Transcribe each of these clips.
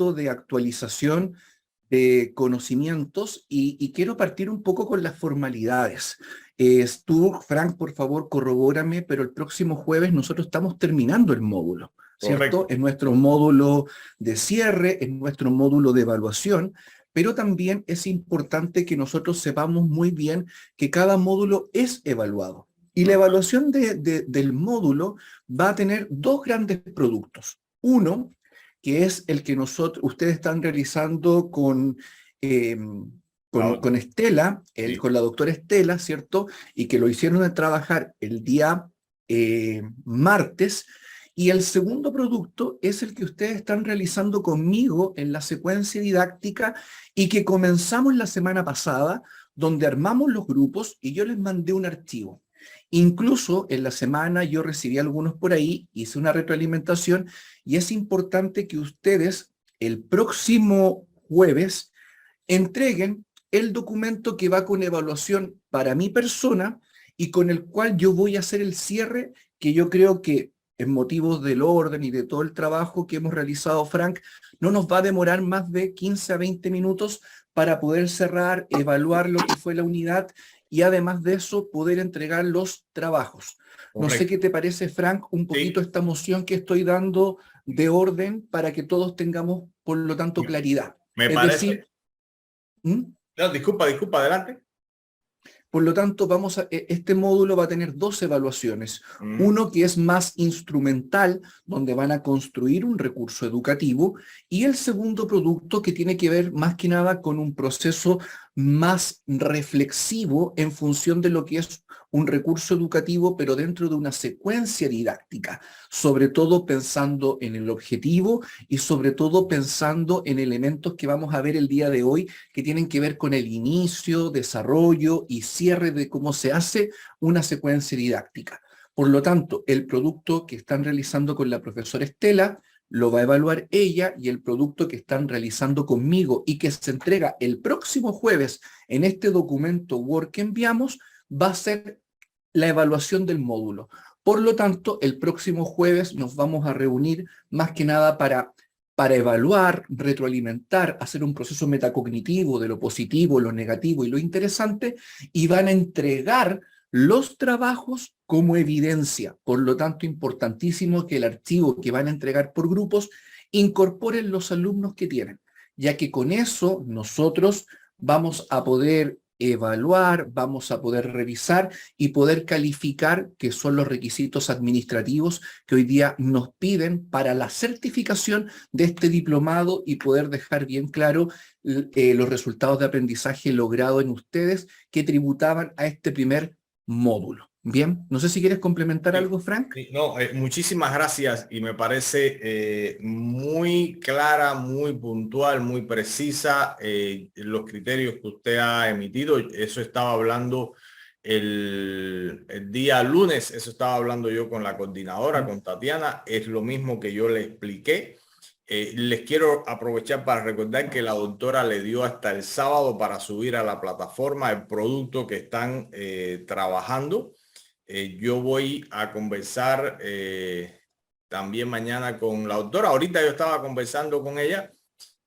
momento de actualización de conocimientos y quiero partir un poco con las formalidades. Tú, Frank, por favor, corrobórame, pero el próximo jueves nosotros estamos terminando el módulo, ¿cierto? Correcto. Es nuestro módulo de cierre, es nuestro módulo de evaluación, pero también es importante que nosotros sepamos muy bien que cada módulo es evaluado. Y la evaluación del módulo va a tener dos grandes productos. Uno, que es el que ustedes están realizando con Estela, Sí. con la doctora Estela, ¿cierto? Y que lo hicieron a trabajar el día martes. Y el segundo producto es el que ustedes están realizando conmigo en la secuencia didáctica y que comenzamos la semana pasada, donde armamos los grupos y yo les mandé un archivo. Incluso en la semana yo recibí algunos por ahí, hice una retroalimentación y es importante que ustedes el próximo jueves entreguen el documento que va con evaluación para mi persona y con el cual yo voy a hacer el cierre, que yo creo que en motivos del orden y de todo el trabajo que hemos realizado, Frank, no nos va a demorar más de 15 a 20 minutos para poder cerrar, evaluar lo que fue la unidad y además de eso poder entregar los trabajos. No sé qué te parece, Frank, un poquito esta moción que estoy dando de orden para que todos tengamos, por lo tanto, claridad. Me es parece... decir, ¿Mm? No, disculpa, adelante. Por lo tanto, este módulo va a tener dos evaluaciones. Uno que es más instrumental, donde van a construir un recurso educativo, y el segundo producto que tiene que ver más que nada con un proceso más reflexivo en función de lo que es un recurso educativo, pero dentro de una secuencia didáctica, sobre todo pensando en el objetivo y sobre todo pensando en elementos que vamos a ver el día de hoy que tienen que ver con el inicio, desarrollo y cierre de cómo se hace una secuencia didáctica. Por lo tanto, el producto que están realizando con la profesora Estela lo va a evaluar ella y el producto que están realizando conmigo y que se entrega el próximo jueves en este documento Word que enviamos va a ser la evaluación del módulo. Por lo tanto, el próximo jueves nos vamos a reunir más que nada para evaluar, retroalimentar, hacer un proceso metacognitivo de lo positivo, lo negativo y lo interesante, y van a entregar los trabajos como evidencia. Por lo tanto, importantísimo que el archivo que van a entregar por grupos incorporen los alumnos que tienen, ya que con eso nosotros vamos a poder evaluar, vamos a poder revisar y poder calificar, que son los requisitos administrativos que hoy día nos piden para la certificación de este diplomado y poder dejar bien claro los resultados de aprendizaje logrado en ustedes que tributaban a este primer módulo. Bien, no sé si quieres complementar algo, Frank. No, muchísimas gracias y me parece muy clara, muy puntual, muy precisa los criterios que usted ha emitido. Eso estaba hablando el día lunes, eso estaba hablando yo con la coordinadora, con Tatiana, es lo mismo que yo le expliqué. Les quiero aprovechar para recordar que la doctora le dio hasta el sábado para subir a la plataforma el producto que están trabajando. Yo voy a conversar también mañana con la doctora. Ahorita yo estaba conversando con ella.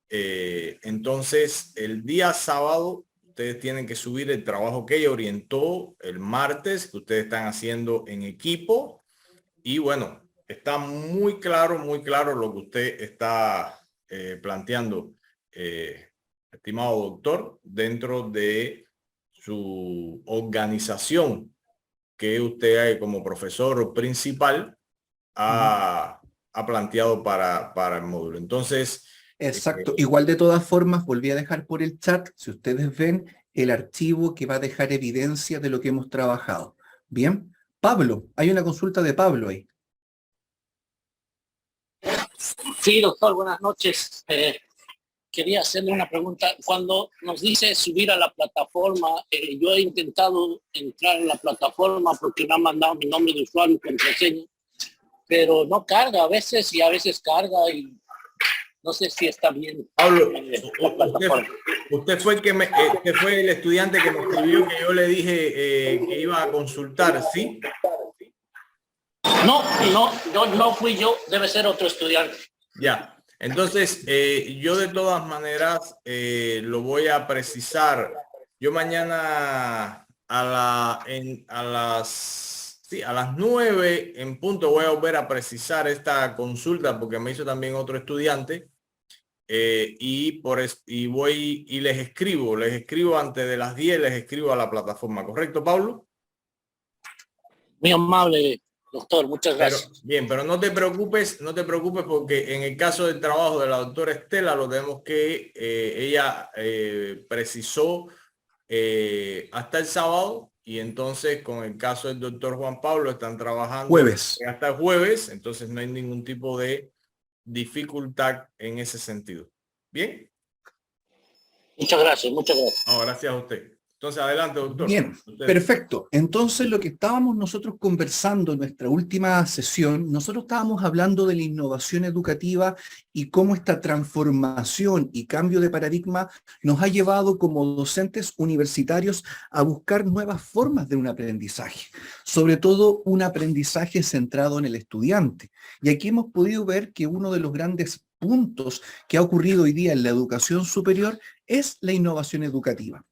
Entonces, el día sábado, ustedes tienen que subir el trabajo que ella orientó el martes, que ustedes están haciendo en equipo. Y bueno, está muy claro lo que usted está planteando, estimado doctor, dentro de su organización que usted como profesor principal ha planteado para el módulo. Entonces, exacto. Igual de todas formas, volví a dejar por el chat, si ustedes ven, el archivo que va a dejar evidencia de lo que hemos trabajado. Bien. Pablo, hay una consulta de Pablo ahí. Sí, doctor, buenas noches. Quería hacerle una pregunta. Cuando nos dice subir a la plataforma, yo he intentado entrar en la plataforma porque me han mandado mi nombre de usuario y contraseña, pero no carga a veces y a veces carga y no sé si está bien. Pablo, usted fue usted fue el estudiante que me escribió que yo le dije que iba a consultar, ¿sí? No, yo no fui yo, debe ser otro estudiante. Ya. Entonces, yo de todas maneras lo voy a precisar. Yo mañana a las 9 en punto voy a volver a precisar esta consulta porque me hizo también otro estudiante. Y les escribo antes de las 10, les escribo a la plataforma, ¿correcto, Pablo? Muy amable, doctor, muchas gracias. Pero no te preocupes porque en el caso del trabajo de la doctora Estela lo tenemos que ella precisó hasta el sábado, y entonces con el caso del doctor Juan Pablo están trabajando Jueves. hasta el jueves, entonces no hay ningún tipo de dificultad en ese sentido. ¿Bien? Muchas gracias, muchas gracias. No, gracias a usted. Entonces, adelante, doctor. Bien, perfecto. Entonces, lo que estábamos nosotros conversando en nuestra última sesión, nosotros estábamos hablando de la innovación educativa y cómo esta transformación y cambio de paradigma nos ha llevado como docentes universitarios a buscar nuevas formas de un aprendizaje, sobre todo un aprendizaje centrado en el estudiante. Y aquí hemos podido ver que uno de los grandes puntos que ha ocurrido hoy día en la educación superior es la innovación educativa.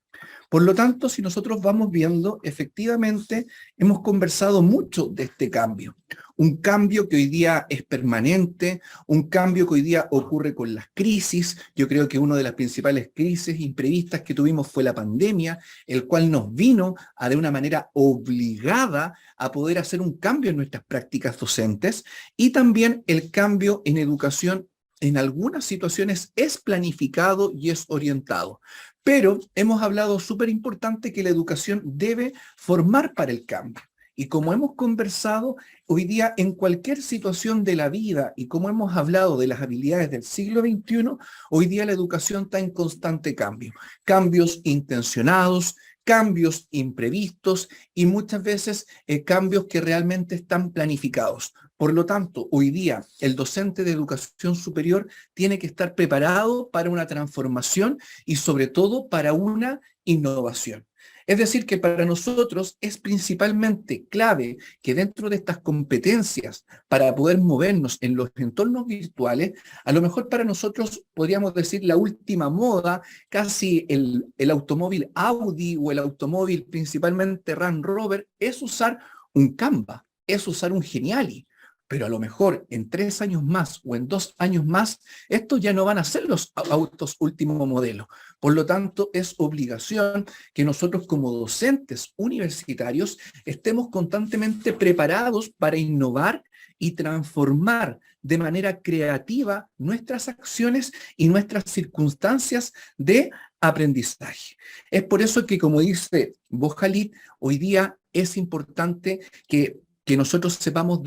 Por lo tanto, si nosotros vamos viendo, efectivamente hemos conversado mucho de este cambio. Un cambio que hoy día es permanente, un cambio que hoy día ocurre con las crisis. Yo creo que una de las principales crisis imprevistas que tuvimos fue la pandemia, el cual nos vino a de una manera obligada a poder hacer un cambio en nuestras prácticas docentes, y también el cambio en educación en algunas situaciones es planificado y es orientado. Pero hemos hablado súper importante que la educación debe formar para el cambio. Y como hemos conversado, hoy día en cualquier situación de la vida, y como hemos hablado de las habilidades del siglo XXI, hoy día la educación está en constante cambio. Cambios intencionados, cambios imprevistos y muchas veces cambios que realmente están planificados. Por lo tanto, hoy día el docente de educación superior tiene que estar preparado para una transformación y sobre todo para una innovación. Es decir, que para nosotros es principalmente clave que dentro de estas competencias para poder movernos en los entornos virtuales, a lo mejor para nosotros podríamos decir la última moda, casi el automóvil Audi o el automóvil principalmente Range Rover, es usar un Canva, es usar un Geniali. Pero a lo mejor en 3 años más o en 2 años más, estos ya no van a ser los autos último modelo. Por lo tanto, es obligación que nosotros como docentes universitarios estemos constantemente preparados para innovar y transformar de manera creativa nuestras acciones y nuestras circunstancias de aprendizaje. Es por eso que, como dice Bojalit, hoy día es importante que nosotros sepamos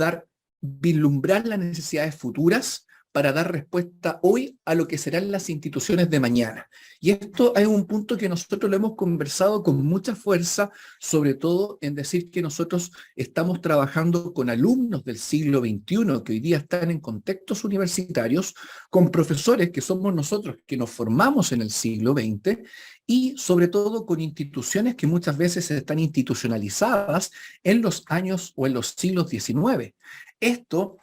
vislumbrar las necesidades futuras para dar respuesta hoy a lo que serán las instituciones de mañana. Y esto es un punto que nosotros lo hemos conversado con mucha fuerza, sobre todo en decir que nosotros estamos trabajando con alumnos del siglo XXI que hoy día están en contextos universitarios, con profesores que somos nosotros que nos formamos en el siglo XX, y sobre todo con instituciones que muchas veces están institucionalizadas en los años o en los siglos XIX. Esto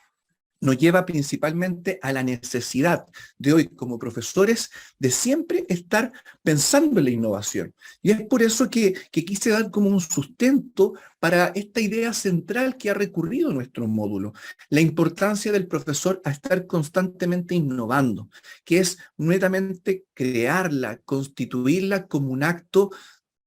nos lleva principalmente a la necesidad de hoy como profesores de siempre estar pensando en la innovación. Y es por eso que quise dar como un sustento para esta idea central que ha recurrido nuestro módulo, la importancia del profesor a estar constantemente innovando, que es netamente crearla, constituirla como un acto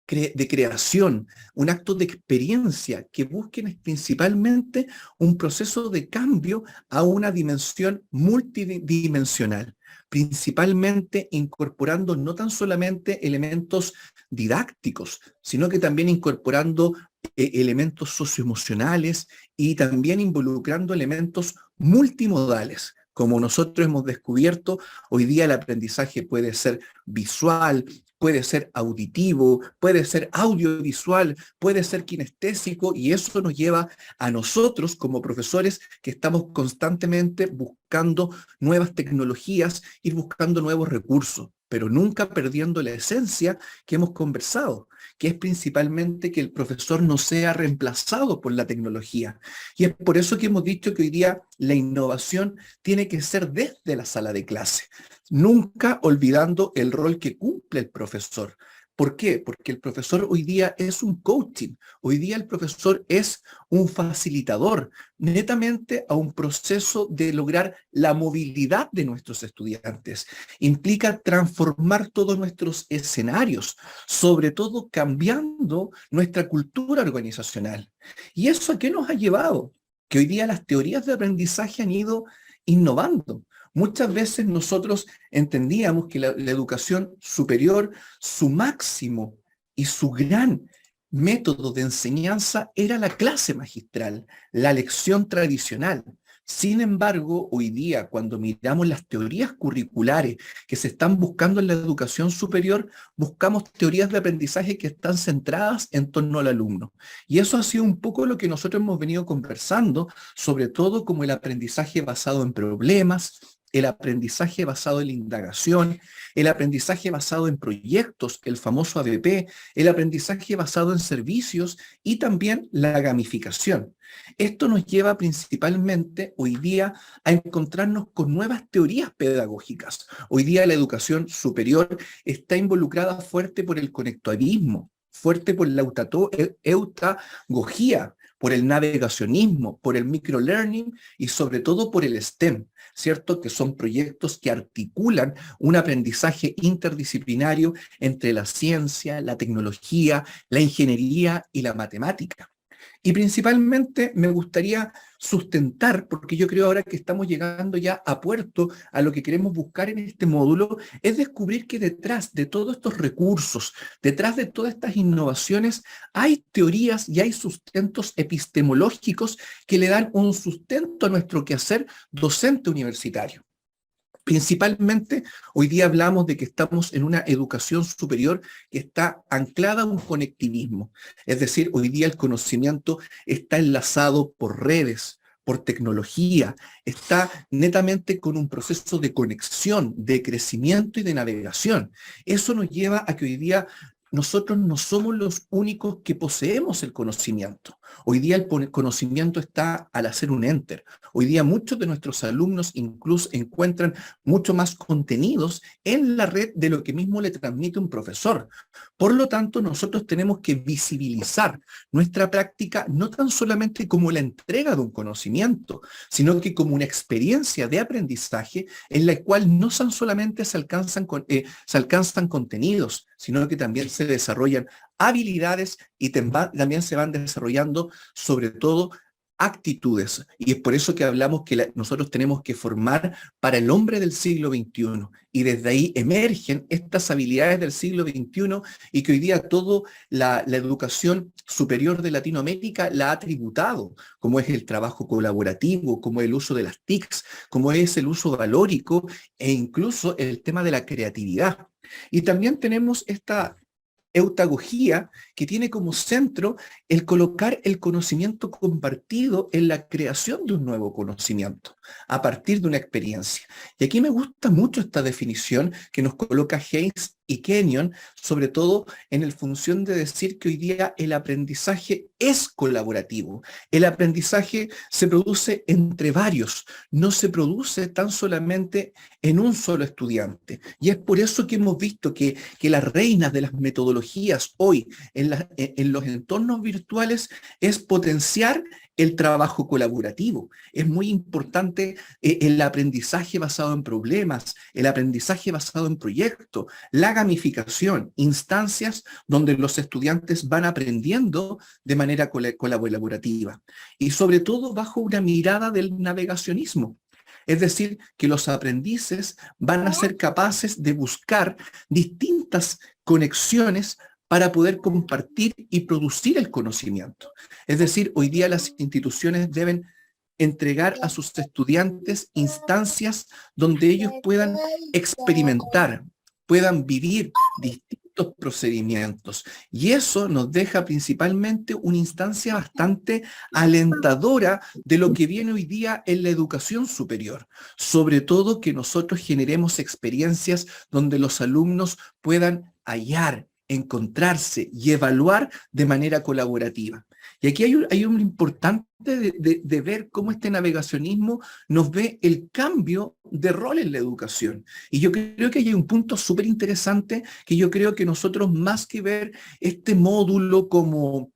de creación, un acto de experiencia que busquen principalmente un proceso de cambio a una dimensión multidimensional, principalmente incorporando no tan solamente elementos didácticos, sino que también incorporando elementos socioemocionales y también involucrando elementos multimodales. Como nosotros hemos descubierto, hoy día el aprendizaje puede ser visual, puede ser auditivo, puede ser audiovisual, puede ser kinestésico, y eso nos lleva a nosotros como profesores que estamos constantemente buscando nuevas tecnologías y buscando nuevos recursos. pero nunca perdiendo la esencia que hemos conversado, que es principalmente que el profesor no sea reemplazado por la tecnología. Y es por eso que hemos dicho que hoy día la innovación tiene que ser desde la sala de clase, nunca olvidando el rol que cumple el profesor. ¿Por qué? Porque el profesor hoy día es un coaching, hoy día el profesor es un facilitador, netamente a un proceso de lograr la movilidad de nuestros estudiantes. Implica transformar todos nuestros escenarios, sobre todo cambiando nuestra cultura organizacional. ¿Y eso a qué nos ha llevado? Que hoy día las teorías de aprendizaje han ido innovando. Muchas veces nosotros entendíamos que la educación superior, su máximo y su gran método de enseñanza era la clase magistral, la lección tradicional. Sin embargo, hoy día, cuando miramos las teorías curriculares que se están buscando en la educación superior, buscamos teorías de aprendizaje que están centradas en torno al alumno. Y eso ha sido un poco lo que nosotros hemos venido conversando, sobre todo como el aprendizaje basado en problemas, el aprendizaje basado en la indagación, el aprendizaje basado en proyectos, el famoso ABP, el aprendizaje basado en servicios y también la gamificación. Esto nos lleva principalmente hoy día a encontrarnos con nuevas teorías pedagógicas. Hoy día la educación superior está involucrada fuerte por el conectualismo, fuerte por la eutagogía, por el navegacionismo, por el microlearning y sobre todo por el STEM, ¿cierto? Que son proyectos que articulan un aprendizaje interdisciplinario entre la ciencia, la tecnología, la ingeniería y la matemática. Y principalmente me gustaría sustentar, porque yo creo ahora que estamos llegando ya a puerto, a lo que queremos buscar en este módulo, es descubrir que detrás de todos estos recursos, detrás de todas estas innovaciones, hay teorías y hay sustentos epistemológicos que le dan un sustento a nuestro quehacer docente universitario. Principalmente, hoy día hablamos de que estamos en una educación superior que está anclada a un conectivismo. Es decir, hoy día el conocimiento está enlazado por redes, por tecnología, está netamente con un proceso de conexión, de crecimiento y de navegación. Eso nos lleva a que hoy día nosotros no somos los únicos que poseemos el conocimiento. Hoy día el conocimiento está al hacer un enter. Hoy día muchos de nuestros alumnos incluso encuentran mucho más contenidos en la red de lo que mismo le transmite un profesor. Por lo tanto, nosotros tenemos que visibilizar nuestra práctica no tan solamente como la entrega de un conocimiento, sino que como una experiencia de aprendizaje en la cual no tan solamente se alcanzan contenidos, sino que también se desarrollan habilidades y también se van desarrollando sobre todo actitudes. Y es por eso que hablamos que nosotros tenemos que formar para el hombre del siglo XXI. Y desde ahí emergen estas habilidades del siglo XXI y que hoy día toda la educación superior de Latinoamérica la ha tributado, como es el trabajo colaborativo, como es el uso de las TICs, como es el uso valórico e incluso el tema de la creatividad. Y también tenemos esta eutagogía que tiene como centro el colocar el conocimiento compartido en la creación de un nuevo conocimiento a partir de una experiencia. Y aquí me gusta mucho esta definición que nos coloca Haynes y Kenyon, sobre todo en la función de decir que hoy día el aprendizaje es colaborativo. El aprendizaje se produce entre varios, no se produce tan solamente en un solo estudiante. Y es por eso que hemos visto que las reinas de las metodologías hoy en los entornos virtuales es potenciar el trabajo colaborativo. Es muy importante el aprendizaje basado en problemas, el aprendizaje basado en proyectos, la gamificación, instancias donde los estudiantes van aprendiendo de manera colaborativa y sobre todo bajo una mirada del navegacionismo. Es decir, que los aprendices van a ser capaces de buscar distintas conexiones para poder compartir y producir el conocimiento. Es decir, hoy día las instituciones deben entregar a sus estudiantes instancias donde ellos puedan experimentar, puedan vivir distintas estos procedimientos. Y eso nos deja principalmente una instancia bastante alentadora de lo que viene hoy día en la educación superior. Sobre todo que nosotros generemos experiencias donde los alumnos puedan hallar, encontrarse y evaluar de manera colaborativa. Y aquí hay un importante de ver cómo este navegacionismo nos ve el cambio de rol en la educación. Y yo creo que hay un punto súper interesante que yo creo que nosotros, más que ver este módulo como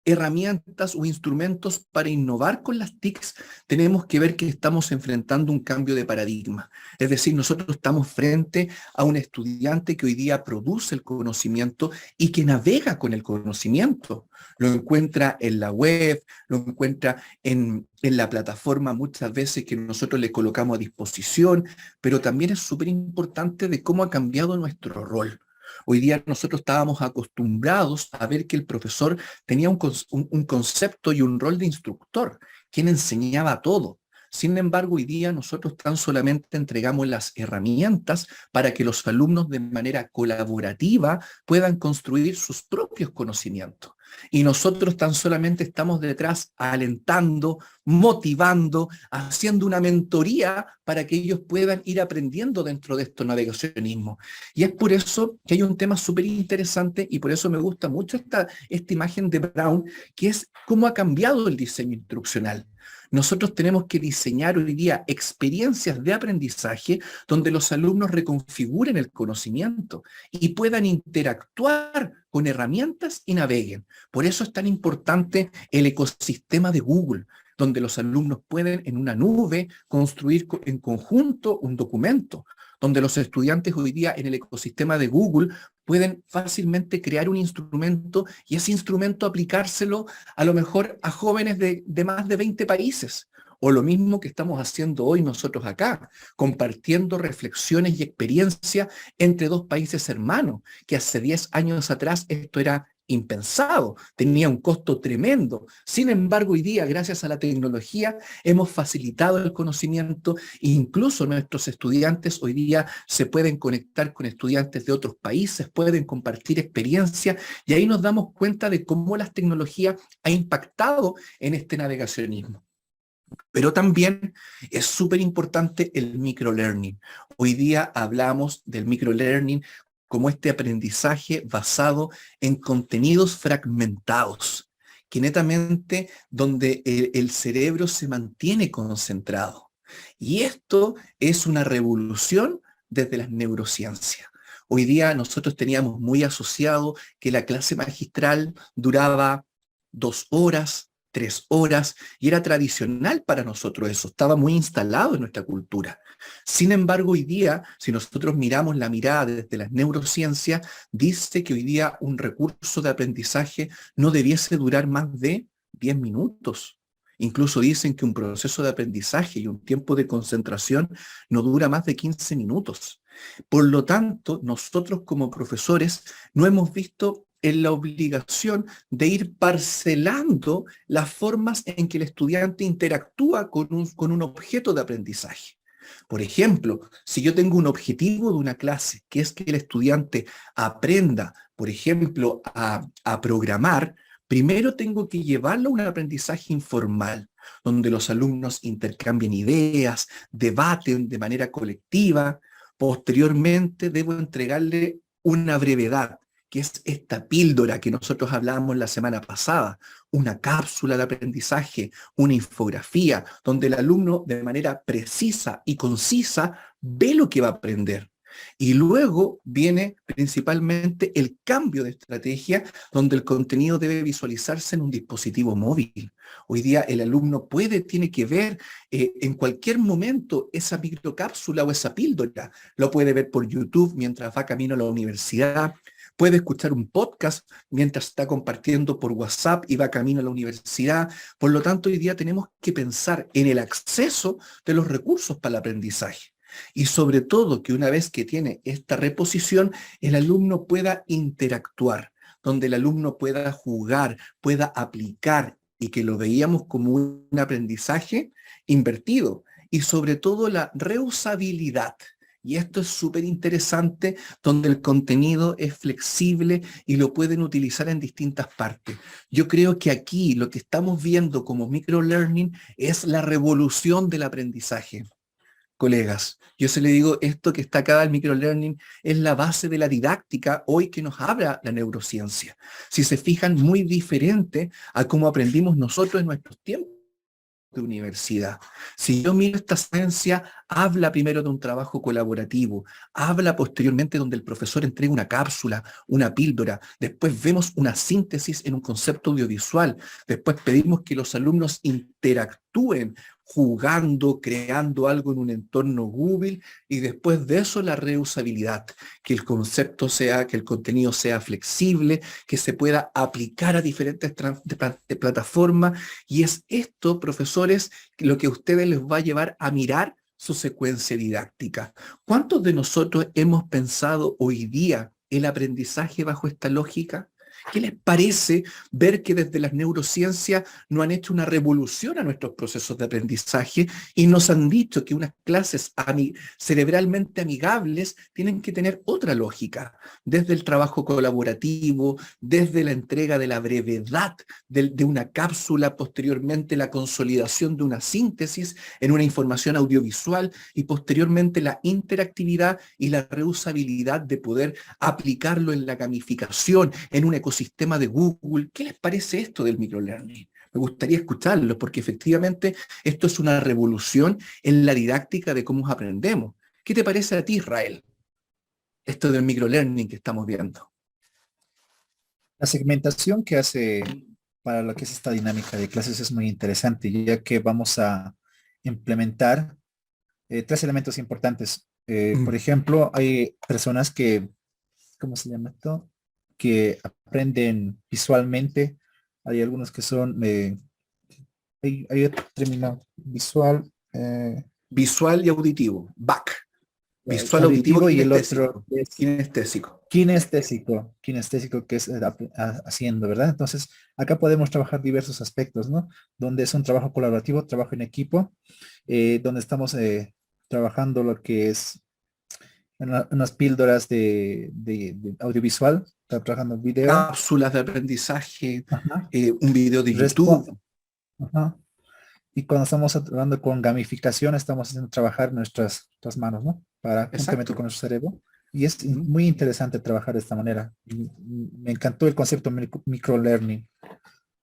herramientas o instrumentos para innovar con las TICs, tenemos que ver que estamos enfrentando un cambio de paradigma. Es decir, nosotros estamos frente a un estudiante que hoy día produce el conocimiento y que navega con el conocimiento. Lo encuentra en la web, lo encuentra en la plataforma muchas veces que nosotros le colocamos a disposición, pero también es súper importante de cómo ha cambiado nuestro rol. Hoy día nosotros estábamos acostumbrados a ver que el profesor tenía un concepto y un rol de instructor, quien enseñaba todo. Sin embargo, hoy día nosotros tan solamente entregamos las herramientas para que los alumnos de manera colaborativa puedan construir sus propios conocimientos. Y nosotros tan solamente estamos detrás alentando, motivando, haciendo una mentoría para que ellos puedan ir aprendiendo dentro de este navegacionismo. Y es por eso que hay un tema súper interesante y por eso me gusta mucho esta imagen de Brown, que es cómo ha cambiado el diseño instruccional. Nosotros tenemos que diseñar hoy día experiencias de aprendizaje donde los alumnos reconfiguren el conocimiento y puedan interactuar con herramientas y naveguen. Por eso es tan importante el ecosistema de Google, donde los alumnos pueden en una nube construir en conjunto un documento, donde los estudiantes hoy día en el ecosistema de Google pueden fácilmente crear un instrumento y ese instrumento aplicárselo a lo mejor a jóvenes de más de 20 países. O lo mismo que estamos haciendo hoy nosotros acá, compartiendo reflexiones y experiencias entre dos países hermanos, que hace 10 años atrás esto era impensado, tenía un costo tremendo. Sin embargo, hoy día, gracias a la tecnología, hemos facilitado el conocimiento e incluso nuestros estudiantes hoy día se pueden conectar con estudiantes de otros países, pueden compartir experiencias y ahí nos damos cuenta de cómo las tecnologías han impactado en este navegacionismo. Pero también es súper importante el microlearning. Hoy día hablamos del microlearning como este aprendizaje basado en contenidos fragmentados, que netamente donde el cerebro se mantiene concentrado. Y esto es una revolución desde las neurociencias. Hoy día nosotros teníamos muy asociado que la clase magistral duraba 2 horas, 3 horas, y era tradicional para nosotros eso, estaba muy instalado en nuestra cultura. Sin embargo, hoy día, si nosotros miramos la mirada desde las neurociencias, dice que hoy día un recurso de aprendizaje no debiese durar más de 10 minutos. Incluso dicen que un proceso de aprendizaje y un tiempo de concentración no dura más de 15 minutos. Por lo tanto, nosotros como profesores no hemos visto en la obligación de ir parcelando las formas en que el estudiante interactúa con un objeto de aprendizaje. Por ejemplo, si yo tengo un objetivo de una clase, que es que el estudiante aprenda, por ejemplo, a programar, primero tengo que llevarlo a un aprendizaje informal, donde los alumnos intercambien ideas, debaten de manera colectiva. Posteriormente debo entregarle una brevedad, que es esta píldora que nosotros hablábamos la semana pasada, una cápsula de aprendizaje, una infografía, donde el alumno de manera precisa y concisa ve lo que va a aprender. Y luego viene principalmente el cambio de estrategia, donde el contenido debe visualizarse en un dispositivo móvil. Hoy día el alumno tiene que ver en cualquier momento esa microcápsula o esa píldora. Lo puede ver por YouTube mientras va camino a la universidad, puede escuchar un podcast mientras está compartiendo por WhatsApp y va camino a la universidad. Por lo tanto, hoy día tenemos que pensar en el acceso de los recursos para el aprendizaje. Y sobre todo que una vez que tiene esta reposición, el alumno pueda interactuar, donde el alumno pueda jugar, pueda aplicar y que lo veíamos como un aprendizaje invertido. Y sobre todo la reusabilidad. Y esto es súper interesante, donde el contenido es flexible y lo pueden utilizar en distintas partes. Yo creo que aquí lo que estamos viendo como microlearning es la revolución del aprendizaje. Colegas, yo se le digo, esto que está acá, el microlearning, es la base de la didáctica hoy que nos habla la neurociencia. Si se fijan, muy diferente a cómo aprendimos nosotros en nuestros tiempos de universidad. Si yo miro esta ciencia, habla primero de un trabajo colaborativo, habla posteriormente donde el profesor entrega una cápsula, una píldora, después vemos una síntesis en un concepto audiovisual, después pedimos que los alumnos interactúen jugando, creando algo en un entorno Google, y después de eso la reusabilidad, que el concepto sea, que el contenido sea flexible, que se pueda aplicar a diferentes plataformas, y es esto, profesores, lo que a ustedes les va a llevar a mirar su secuencia didáctica. ¿Cuántos de nosotros hemos pensado hoy día el aprendizaje bajo esta lógica? ¿Qué les parece ver que desde las neurociencias nos han hecho una revolución a nuestros procesos de aprendizaje y nos han dicho que unas clases cerebralmente amigables tienen que tener otra lógica? Desde el trabajo colaborativo, desde la entrega de la brevedad de una cápsula, posteriormente la consolidación de una síntesis en una información audiovisual y posteriormente la interactividad y la reusabilidad de poder aplicarlo en la gamificación, en un ecosistema de Google. ¿Qué les parece esto del microlearning? Me gustaría escucharlos, porque efectivamente esto es una revolución en la didáctica de cómo aprendemos. ¿Qué te parece a ti, Israel, esto del microlearning que estamos viendo? La segmentación que hace para lo que es esta dinámica de clases es muy interesante, ya que vamos a implementar 3 elementos importantes. Por ejemplo, hay personas que, ¿cómo se llama esto? Que aprenden visualmente. Hay algunos que son, hay otro término visual. Visual y auditivo, BAC. Visual, auditivo y el otro es kinestésico. Kinestésico, que es haciendo, ¿verdad? Entonces, acá podemos trabajar diversos aspectos, ¿no? Donde es un trabajo colaborativo, trabajo en equipo, donde estamos trabajando lo que es unas píldoras de audiovisual, está trabajando video. Cápsulas de aprendizaje, un video de YouTube. Ajá. Y cuando estamos hablando con gamificación, estamos haciendo trabajar nuestras manos, ¿no? Para complementar con nuestro cerebro. Y es muy interesante trabajar de esta manera. Me encantó el concepto microlearning.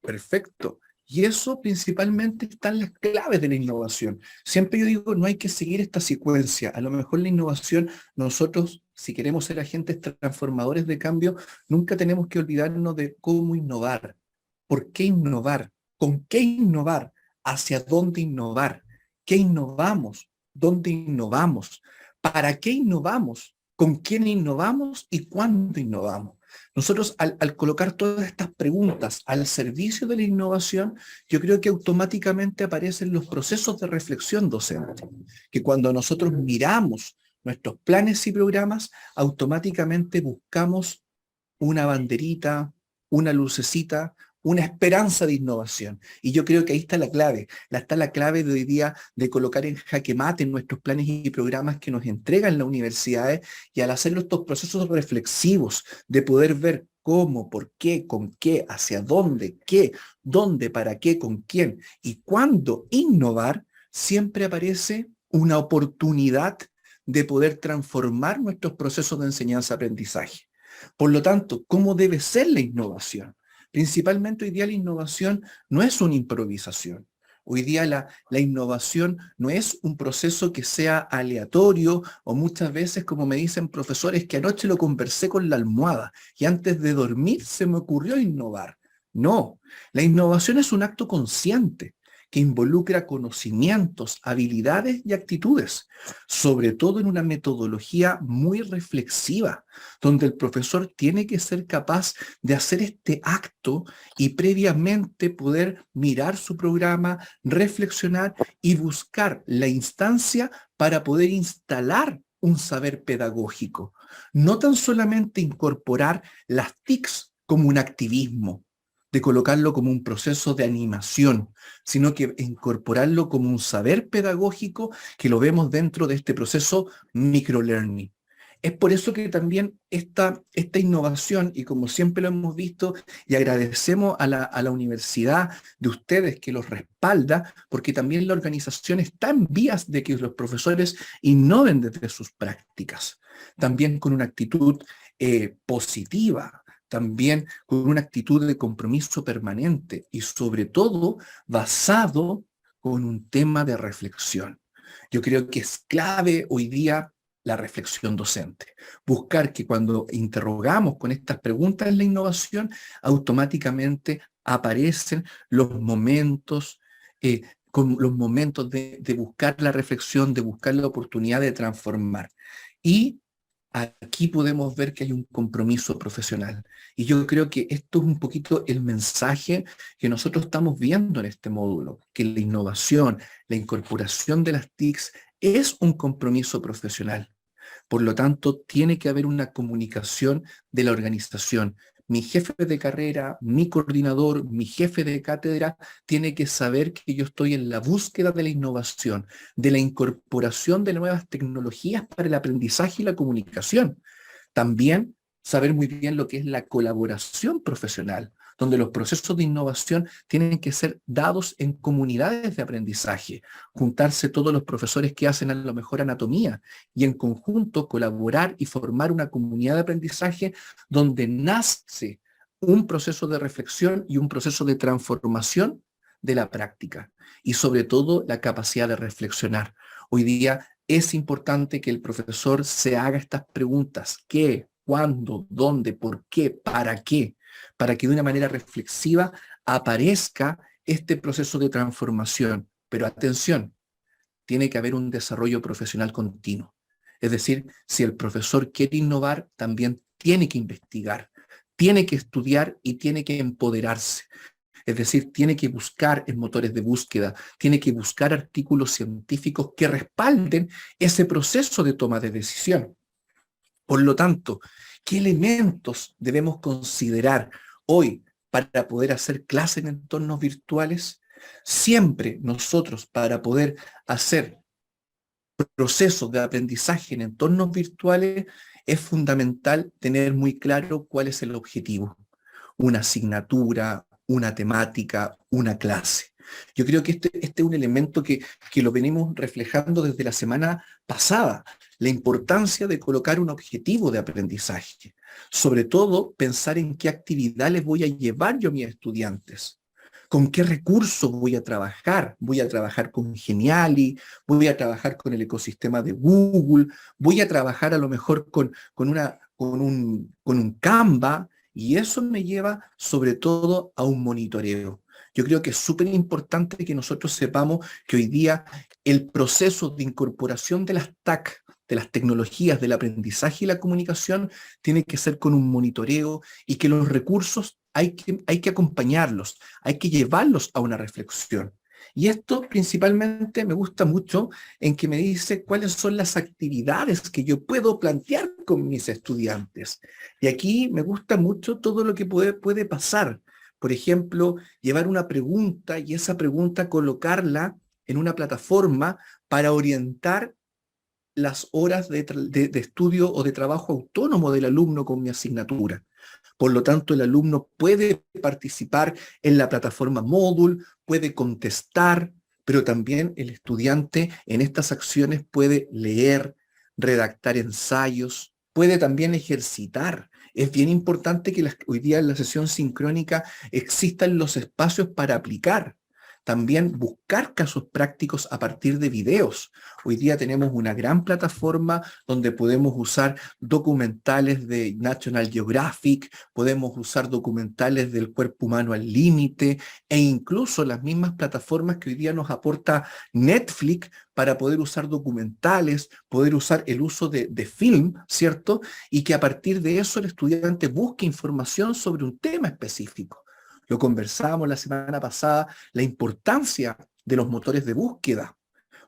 Perfecto. Y eso principalmente están las claves de la innovación. Siempre yo digo, no hay que seguir esta secuencia. A lo mejor la innovación, nosotros, si queremos ser agentes transformadores de cambio, nunca tenemos que olvidarnos de cómo innovar. ¿Por qué innovar? ¿Con qué innovar? ¿Hacia dónde innovar? ¿Qué innovamos? ¿Dónde innovamos? ¿Para qué innovamos? ¿Con quién innovamos? ¿Y cuándo innovamos? Nosotros al colocar todas estas preguntas al servicio de la innovación, yo creo que automáticamente aparecen los procesos de reflexión docente, que cuando nosotros miramos nuestros planes y programas, automáticamente buscamos una banderita, una lucecita, una esperanza de innovación. Y yo creo que ahí está la clave. Está la clave de hoy día de colocar en jaque mate en nuestros planes y programas que nos entregan las universidades, y al hacerlo estos procesos reflexivos de poder ver cómo, por qué, con qué, hacia dónde, qué, dónde, para qué, con quién y cuándo innovar, siempre aparece una oportunidad de poder transformar nuestros procesos de enseñanza-aprendizaje. Por lo tanto, ¿cómo debe ser la innovación? Principalmente hoy día la innovación no es una improvisación. Hoy día la innovación no es un proceso que sea aleatorio, o muchas veces, como me dicen profesores, que anoche lo conversé con la almohada y antes de dormir se me ocurrió innovar. No, la innovación es un acto consciente que involucra conocimientos, habilidades y actitudes, sobre todo en una metodología muy reflexiva, donde el profesor tiene que ser capaz de hacer este acto y previamente poder mirar su programa, reflexionar y buscar la instancia para poder instalar un saber pedagógico. No tan solamente incorporar las TICs como un activismo, de colocarlo como un proceso de animación, sino que incorporarlo como un saber pedagógico que lo vemos dentro de este proceso microlearning. Es por eso que también esta innovación, y como siempre lo hemos visto, y agradecemos a la universidad de ustedes que los respalda, porque también la organización está en vías de que los profesores innoven desde sus prácticas, también con una actitud positiva, también con una actitud de compromiso permanente y sobre todo basado con un tema de reflexión. Yo creo que es clave hoy día la reflexión docente. Buscar que cuando interrogamos con estas preguntas en la innovación, automáticamente aparecen los momentos, con los momentos de buscar la reflexión, de buscar la oportunidad de transformar. Y aquí podemos ver que hay un compromiso profesional. Y yo creo que esto es un poquito el mensaje que nosotros estamos viendo en este módulo, que la innovación, la incorporación de las TICs es un compromiso profesional. Por lo tanto, tiene que haber una comunicación de la organización. Mi jefe de carrera, mi coordinador, mi jefe de cátedra, tiene que saber que yo estoy en la búsqueda de la innovación, de la incorporación de nuevas tecnologías para el aprendizaje y la comunicación. También saber muy bien lo que es la colaboración profesional, donde los procesos de innovación tienen que ser dados en comunidades de aprendizaje, juntarse todos los profesores que hacen a lo mejor anatomía y en conjunto colaborar y formar una comunidad de aprendizaje donde nace un proceso de reflexión y un proceso de transformación de la práctica y sobre todo la capacidad de reflexionar. Hoy día es importante que el profesor se haga estas preguntas: ¿qué? ¿Cuándo? ¿Dónde? ¿Por qué? ¿Para qué? Para que de una manera reflexiva aparezca este proceso de transformación. Pero atención, tiene que haber un desarrollo profesional continuo. Es decir, si el profesor quiere innovar, también tiene que investigar, tiene que estudiar y tiene que empoderarse. Es decir, tiene que buscar en motores de búsqueda, tiene que buscar artículos científicos que respalden ese proceso de toma de decisión. Por lo tanto, ¿qué elementos debemos considerar hoy para poder hacer clases en entornos virtuales? Siempre nosotros, para poder hacer procesos de aprendizaje en entornos virtuales, es fundamental tener muy claro cuál es el objetivo. Una asignatura, una temática, una clase. Yo creo que este es un elemento que lo venimos reflejando desde la semana pasada, la importancia de colocar un objetivo de aprendizaje. Sobre todo, pensar en qué actividad les voy a llevar yo a mis estudiantes. ¿Con qué recursos voy a trabajar? ¿Voy a trabajar con Geniali? ¿Voy a trabajar con el ecosistema de Google? ¿Voy a trabajar a lo mejor con un Canva? Y eso me lleva sobre todo a un monitoreo. Yo creo que es súper importante que nosotros sepamos que hoy día el proceso de incorporación de las TAC, de las tecnologías del aprendizaje y la comunicación, tiene que ser con un monitoreo y que los recursos hay que acompañarlos, hay que llevarlos a una reflexión. Y esto principalmente me gusta mucho en que me dice cuáles son las actividades que yo puedo plantear con mis estudiantes. Y aquí me gusta mucho todo lo que puede pasar. Por ejemplo, llevar una pregunta y esa pregunta colocarla en una plataforma para orientar las horas de estudio o de trabajo autónomo del alumno con mi asignatura. Por lo tanto, el alumno puede participar en la plataforma Moodle, puede contestar, pero también el estudiante en estas acciones puede leer, redactar ensayos, puede también ejercitar. Es bien importante que hoy día en la sesión sincrónica existan los espacios para aplicar. También buscar casos prácticos a partir de videos. Hoy día tenemos una gran plataforma donde podemos usar documentales de National Geographic, podemos usar documentales del cuerpo humano al límite e incluso las mismas plataformas que hoy día nos aporta Netflix para poder usar documentales, poder usar el uso de film, ¿cierto? Y que a partir de eso el estudiante busque información sobre un tema específico. Lo conversábamos la semana pasada, la importancia de los motores de búsqueda,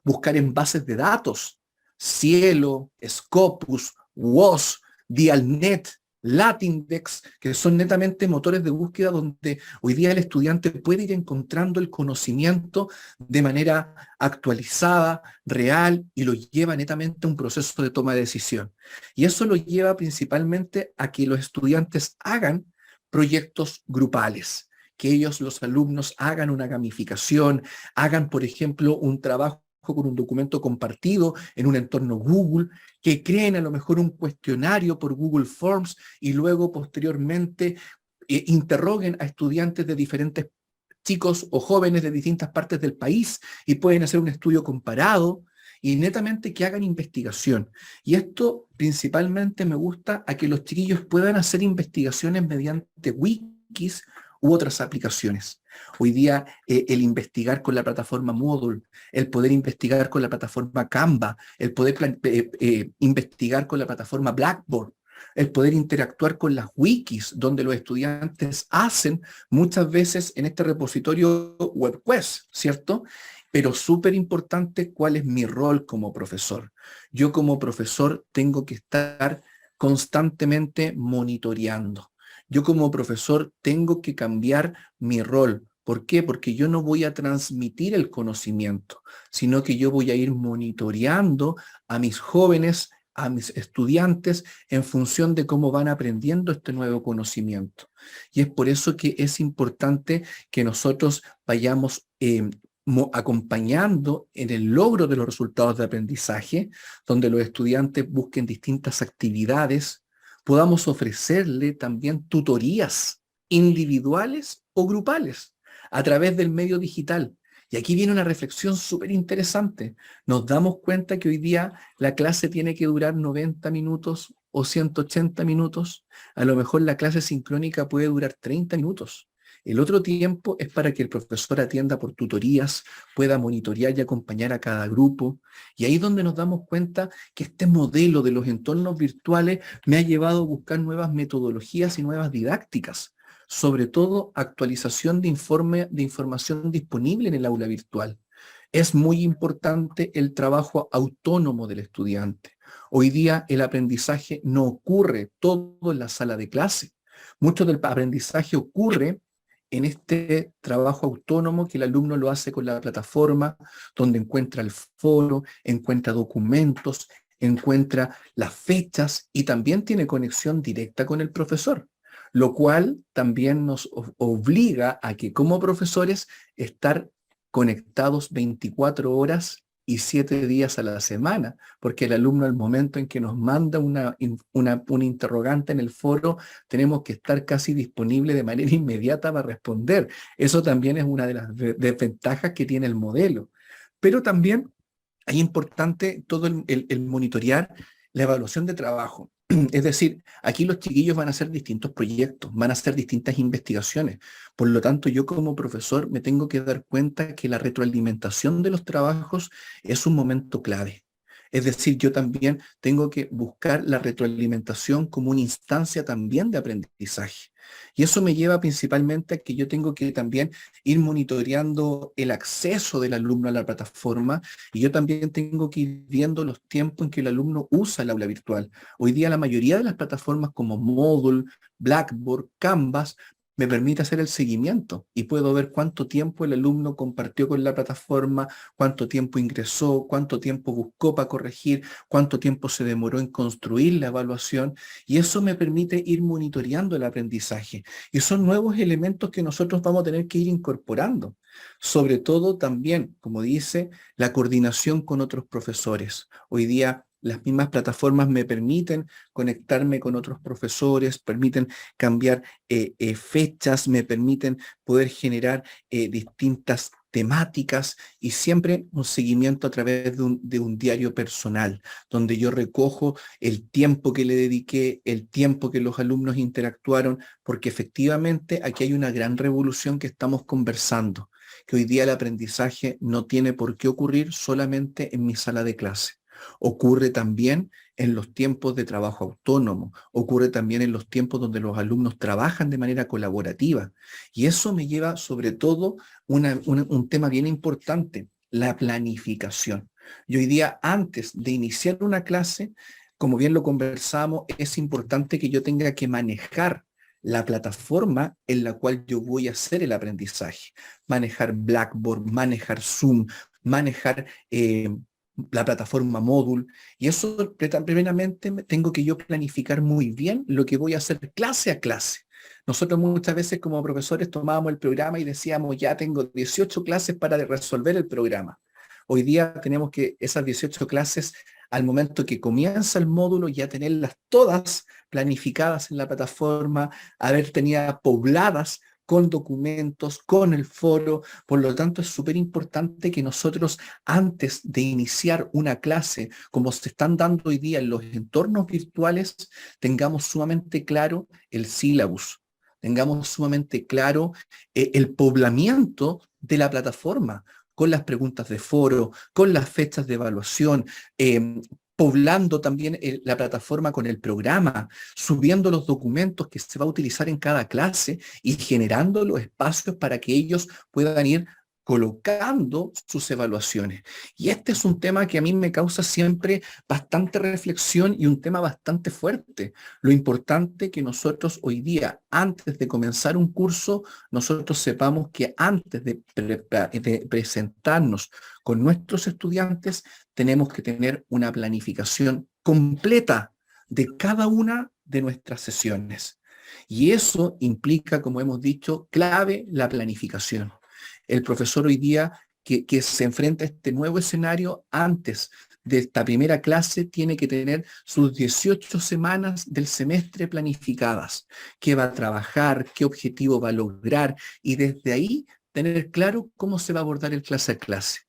buscar en bases de datos, Cielo, Scopus, WOS, Dialnet, Latindex, que son netamente motores de búsqueda donde hoy día el estudiante puede ir encontrando el conocimiento de manera actualizada, real, y lo lleva netamente a un proceso de toma de decisión. Y eso lo lleva principalmente a que los estudiantes hagan proyectos grupales, que ellos, los alumnos, hagan una gamificación, hagan, por ejemplo, un trabajo con un documento compartido en un entorno Google, que creen a lo mejor un cuestionario por Google Forms y luego posteriormente interroguen a estudiantes de diferentes chicos o jóvenes de distintas partes del país y pueden hacer un estudio comparado y netamente que hagan investigación. Y esto principalmente me gusta a que los chiquillos puedan hacer investigaciones mediante wikis u otras aplicaciones. Hoy día el investigar con la plataforma Moodle, el poder investigar con la plataforma Canva, el poder investigar con la plataforma Blackboard, el poder interactuar con las wikis donde los estudiantes hacen muchas veces en este repositorio WebQuest, ¿cierto? Pero súper importante, ¿cuál es mi rol como profesor? Yo como profesor tengo que estar constantemente monitoreando. Yo como profesor tengo que cambiar mi rol. ¿Por qué? Porque yo no voy a transmitir el conocimiento, sino que yo voy a ir monitoreando a mis jóvenes, a mis estudiantes, en función de cómo van aprendiendo este nuevo conocimiento. Y es por eso que es importante que nosotros vayamos acompañando en el logro de los resultados de aprendizaje, donde los estudiantes busquen distintas actividades, podamos ofrecerle también tutorías individuales o grupales a través del medio digital. Y aquí viene una reflexión súper interesante. Nos damos cuenta que hoy día la clase tiene que durar 90 minutos o 180 minutos. A lo mejor la clase sincrónica puede durar 30 minutos. El otro tiempo es para que el profesor atienda por tutorías, pueda monitorear y acompañar a cada grupo. Y ahí es donde nos damos cuenta que este modelo de los entornos virtuales me ha llevado a buscar nuevas metodologías y nuevas didácticas. Sobre todo actualización de información disponible en el aula virtual. Es muy importante el trabajo autónomo del estudiante. Hoy día el aprendizaje no ocurre todo en la sala de clase. Mucho del aprendizaje ocurre en este trabajo autónomo que el alumno lo hace con la plataforma, donde encuentra el foro, encuentra documentos, encuentra las fechas y también tiene conexión directa con el profesor, lo cual también nos obliga a que como profesores estar conectados 24 horas y 7 días a la semana, porque el alumno al momento en que nos manda una interrogante en el foro, tenemos que estar casi disponible de manera inmediata para responder. Eso también es una de las desventajas que tiene el modelo. Pero también es importante todo el monitorear la evaluación de trabajo. Es decir, aquí los chiquillos van a hacer distintos proyectos, van a hacer distintas investigaciones. Por lo tanto, yo como profesor me tengo que dar cuenta que la retroalimentación de los trabajos es un momento clave. Es decir, yo también tengo que buscar la retroalimentación como una instancia también de aprendizaje. Y eso me lleva principalmente a que yo tengo que también ir monitoreando el acceso del alumno a la plataforma y yo también tengo que ir viendo los tiempos en que el alumno usa el aula virtual. Hoy día la mayoría de las plataformas como Moodle, Blackboard, Canvas, me permite hacer el seguimiento y puedo ver cuánto tiempo el alumno compartió con la plataforma, cuánto tiempo ingresó, cuánto tiempo buscó para corregir, cuánto tiempo se demoró en construir la evaluación y eso me permite ir monitoreando el aprendizaje. Y son nuevos elementos que nosotros vamos a tener que ir incorporando. Sobre todo también, como dice, la coordinación con otros profesores. Hoy día las mismas plataformas me permiten conectarme con otros profesores, permiten cambiar fechas, me permiten poder generar distintas temáticas y siempre un seguimiento a través de un diario personal, donde yo recojo el tiempo que le dediqué, el tiempo que los alumnos interactuaron, porque efectivamente aquí hay una gran revolución que estamos conversando, que hoy día el aprendizaje no tiene por qué ocurrir solamente en mi sala de clase. Ocurre también en los tiempos de trabajo autónomo, ocurre también en los tiempos donde los alumnos trabajan de manera colaborativa. Y eso me lleva sobre todo un tema bien importante, la planificación. Y hoy día, antes de iniciar una clase, como bien lo conversamos, es importante que yo tenga que manejar la plataforma en la cual yo voy a hacer el aprendizaje. Manejar Blackboard, manejar Zoom, manejar la plataforma Moodle. Y eso, primeramente, tengo que yo planificar muy bien lo que voy a hacer clase a clase. Nosotros muchas veces como profesores tomábamos el programa y decíamos, ya tengo 18 clases para resolver el programa. Hoy día tenemos que esas 18 clases, al momento que comienza el módulo, ya tenerlas todas planificadas en la plataforma, haber tenido pobladas con documentos, con el foro. Por lo tanto, es súper importante que nosotros, antes de iniciar una clase, como se están dando hoy día en los entornos virtuales, tengamos sumamente claro el sílabus, tengamos sumamente claro el poblamiento de la plataforma, con las preguntas de foro, con las fechas de evaluación, poblando también la plataforma con el programa, subiendo los documentos que se va a utilizar en cada clase y generando los espacios para que ellos puedan ir colocando sus evaluaciones. Y este es un tema que a mí me causa siempre bastante reflexión y un tema bastante fuerte. Lo importante que nosotros hoy día, antes de comenzar un curso, nosotros sepamos que antes de presentarnos con nuestros estudiantes, tenemos que tener una planificación completa de cada una de nuestras sesiones. Y eso implica, como hemos dicho, clave la planificación. El profesor hoy día que se enfrenta a este nuevo escenario, antes de esta primera clase, tiene que tener sus 18 semanas del semestre planificadas, qué va a trabajar, qué objetivo va a lograr, y desde ahí tener claro cómo se va a abordar el clase a clase.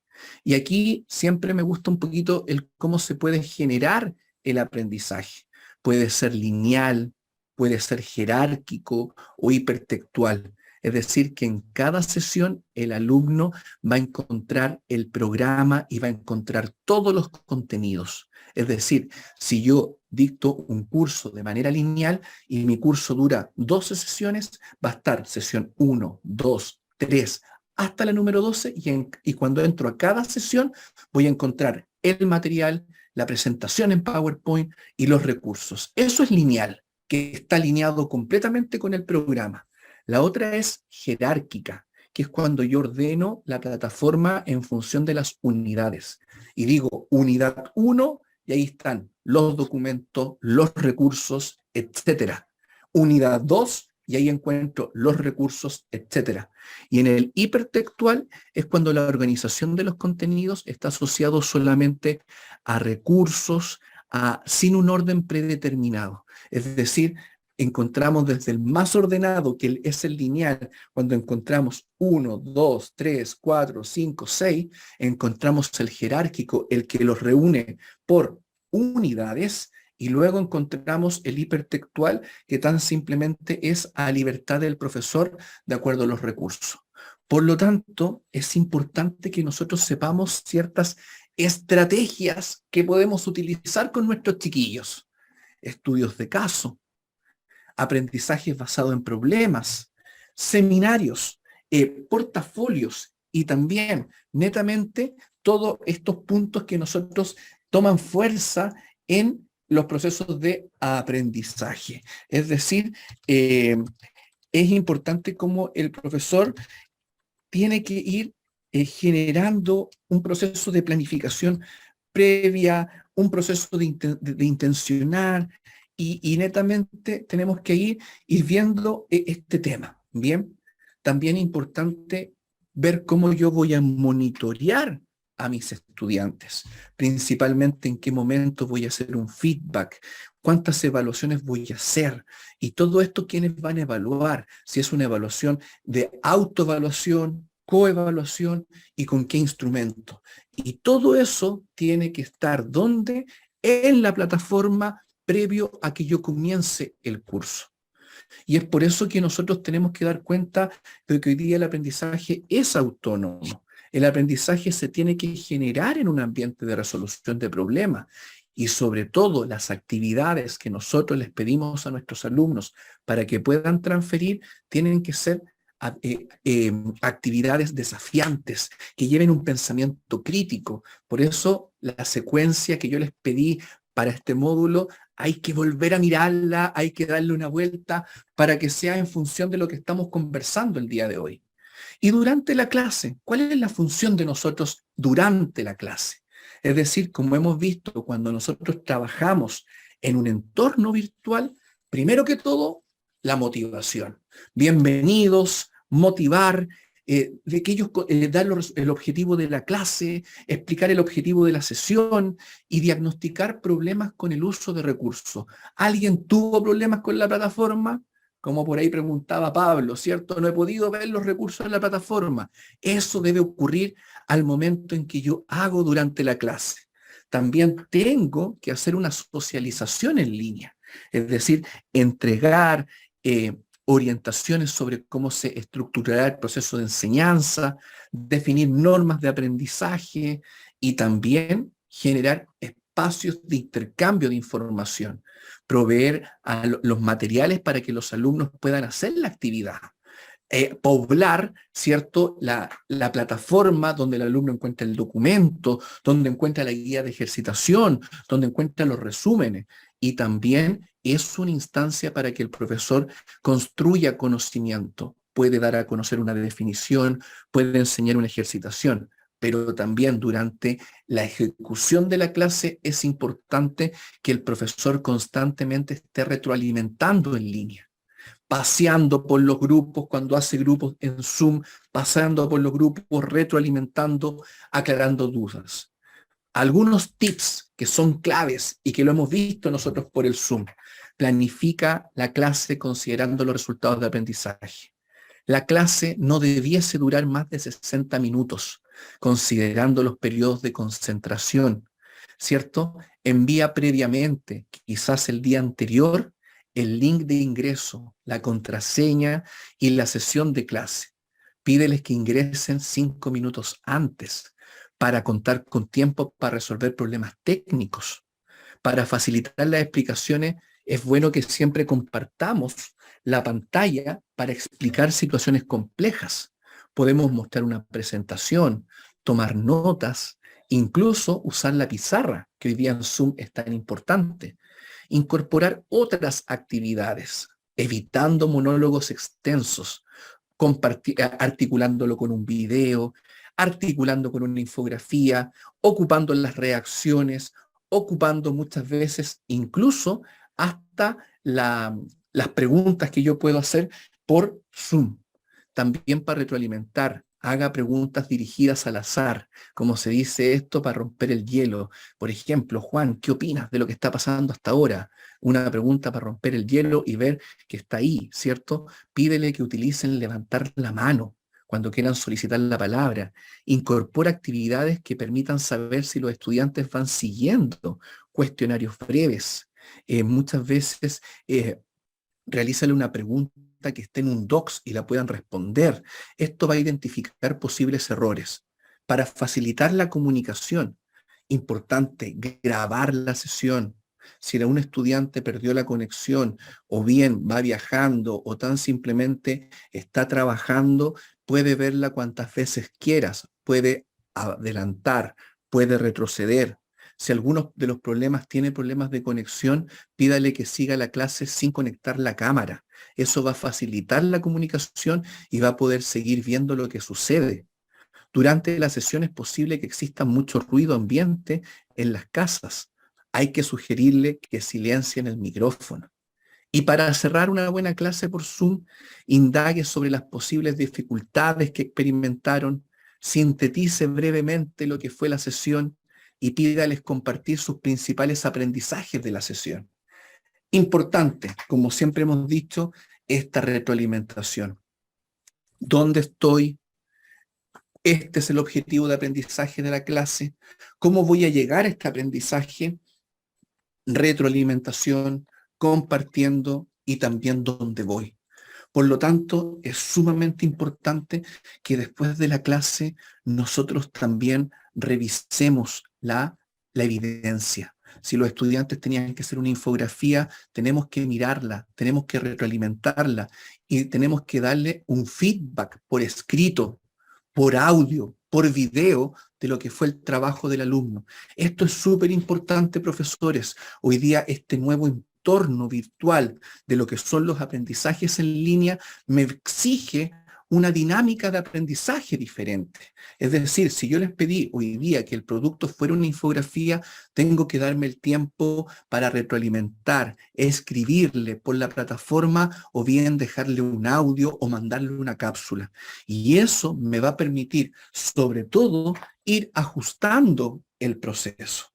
Y aquí siempre me gusta un poquito el cómo se puede generar el aprendizaje. Puede ser lineal, puede ser jerárquico o hipertextual. Es decir, que en cada sesión el alumno va a encontrar el programa y va a encontrar todos los contenidos. Es decir, si yo dicto un curso de manera lineal y mi curso dura 12 sesiones, va a estar sesión 1, 2, 3, hasta la número 12 y cuando entro a cada sesión voy a encontrar el material, la presentación en PowerPoint y los recursos. Eso es lineal, que está alineado completamente con el programa. La otra es jerárquica, que es cuando yo ordeno la plataforma en función de las unidades. Y digo unidad 1 y ahí están los documentos, los recursos, etc. Unidad 2 y ahí encuentro los recursos, etc. Y en el hipertextual es cuando la organización de los contenidos está asociado solamente a recursos, sin un orden predeterminado. Es decir, encontramos desde el más ordenado, que es el lineal, cuando encontramos 1, 2, 3, 4, 5, 6, encontramos el jerárquico, el que los reúne por unidades, y luego encontramos el hipertextual, que tan simplemente es a libertad del profesor de acuerdo a los recursos. Por lo tanto, es importante que nosotros sepamos ciertas estrategias que podemos utilizar con nuestros chiquillos. Estudios de caso, aprendizajes basados en problemas, seminarios, portafolios y también netamente todos estos puntos que nosotros toman fuerza en los procesos de aprendizaje. Es decir, es importante cómo el profesor tiene que ir generando un proceso de planificación previa, un proceso de intencionar, y netamente tenemos que ir viendo este tema, ¿bien? También es importante ver cómo yo voy a monitorear a mis estudiantes, principalmente en qué momento voy a hacer un feedback, cuántas evaluaciones voy a hacer, y todo esto quiénes van a evaluar, si es una evaluación de autoevaluación, coevaluación y con qué instrumento. Y todo eso tiene que estar ¿dónde? En la plataforma previo a que yo comience el curso. Y es por eso que nosotros tenemos que dar cuenta de que hoy día el aprendizaje es autónomo. El aprendizaje se tiene que generar en un ambiente de resolución de problemas. Y sobre todo las actividades que nosotros les pedimos a nuestros alumnos para que puedan transferir tienen que ser actividades desafiantes, que lleven un pensamiento crítico. Por eso la secuencia que yo les pedí para este módulo, hay que volver a mirarla, hay que darle una vuelta para que sea en función de lo que estamos conversando el día de hoy. Y durante la clase, ¿cuál es la función de nosotros durante la clase? Es decir, como hemos visto, cuando nosotros trabajamos en un entorno virtual, primero que todo, la motivación. Bienvenidos, motivar, de que ellos dar el objetivo de la clase, explicar el objetivo de la sesión y diagnosticar problemas con el uso de recursos. ¿Alguien tuvo problemas con la plataforma? Como por ahí preguntaba Pablo, ¿cierto? No he podido ver los recursos en la plataforma. Eso debe ocurrir al momento en que yo hago durante la clase. También tengo que hacer una socialización en línea, es decir, entregar orientaciones sobre cómo se estructurará el proceso de enseñanza, definir normas de aprendizaje y también generar espacios de intercambio de información, proveer a los materiales para que los alumnos puedan hacer la actividad, poblar, ¿cierto?, la plataforma donde el alumno encuentra el documento, donde encuentra la guía de ejercitación, donde encuentra los resúmenes, y también es una instancia para que el profesor construya conocimiento. Puede dar a conocer una definición, puede enseñar una ejercitación, pero también durante la ejecución de la clase es importante que el profesor constantemente esté retroalimentando en línea, paseando por los grupos, cuando hace grupos en Zoom, pasando por los grupos, retroalimentando, aclarando dudas. Algunos tips que son claves y que lo hemos visto nosotros por el Zoom. Planifica la clase considerando los resultados de aprendizaje. La clase no debiese durar más de 60 minutos, considerando los periodos de concentración, ¿cierto? Envía previamente, quizás el día anterior, el link de ingreso, la contraseña y la sesión de clase. Pídeles que ingresen 5 minutos antes para contar con tiempo para resolver problemas técnicos. Para facilitar las explicaciones, es bueno que siempre compartamos la pantalla para explicar situaciones complejas. Podemos mostrar una presentación, tomar notas, incluso usar la pizarra, que hoy día en Zoom es tan importante. Incorporar otras actividades, evitando monólogos extensos, articulándolo con un video, articulando con una infografía, ocupando las reacciones, ocupando muchas veces incluso hasta las preguntas que yo puedo hacer por Zoom. También para retroalimentar, haga preguntas dirigidas al azar, como se dice esto, para romper el hielo. Por ejemplo, Juan, ¿qué opinas de lo que está pasando hasta ahora? Una pregunta para romper el hielo y ver que está ahí, ¿cierto? Pídele que utilicen levantar la mano cuando quieran solicitar la palabra. Incorpora actividades que permitan saber si los estudiantes van siguiendo cuestionarios breves. Muchas veces realízale una pregunta que esté en un docs y la puedan responder. Esto va a identificar posibles errores. Para facilitar la comunicación, importante grabar la sesión. Si un estudiante perdió la conexión o bien va viajando o tan simplemente está trabajando, puede verla cuantas veces quieras, puede adelantar, puede retroceder. Si alguno de los problemas tiene problemas de conexión, pídale que siga la clase sin conectar la cámara. Eso va a facilitar la comunicación y va a poder seguir viendo lo que sucede. Durante la sesión es posible que exista mucho ruido ambiente en las casas. Hay que sugerirle que silencien el micrófono. Y para cerrar una buena clase por Zoom, indague sobre las posibles dificultades que experimentaron, sintetice brevemente lo que fue la sesión y pídales compartir sus principales aprendizajes de la sesión. Importante, como siempre hemos dicho, esta retroalimentación. ¿Dónde estoy? Este es el objetivo de aprendizaje de la clase. ¿Cómo voy a llegar a este aprendizaje? Retroalimentación, compartiendo y también dónde voy. Por lo tanto, es sumamente importante que después de la clase nosotros también revisemos la evidencia. Si los estudiantes tenían que hacer una infografía, tenemos que mirarla, tenemos que retroalimentarla y tenemos que darle un feedback por escrito, por audio, por video, de lo que fue el trabajo del alumno. Esto es súper importante, profesores. Hoy día este nuevo entorno virtual de lo que son los aprendizajes en línea me exige una dinámica de aprendizaje diferente. Es decir, si yo les pedí hoy día que el producto fuera una infografía, tengo que darme el tiempo para retroalimentar, escribirle por la plataforma o bien dejarle un audio o mandarle una cápsula. Y eso me va a permitir, sobre todo, ir ajustando el proceso.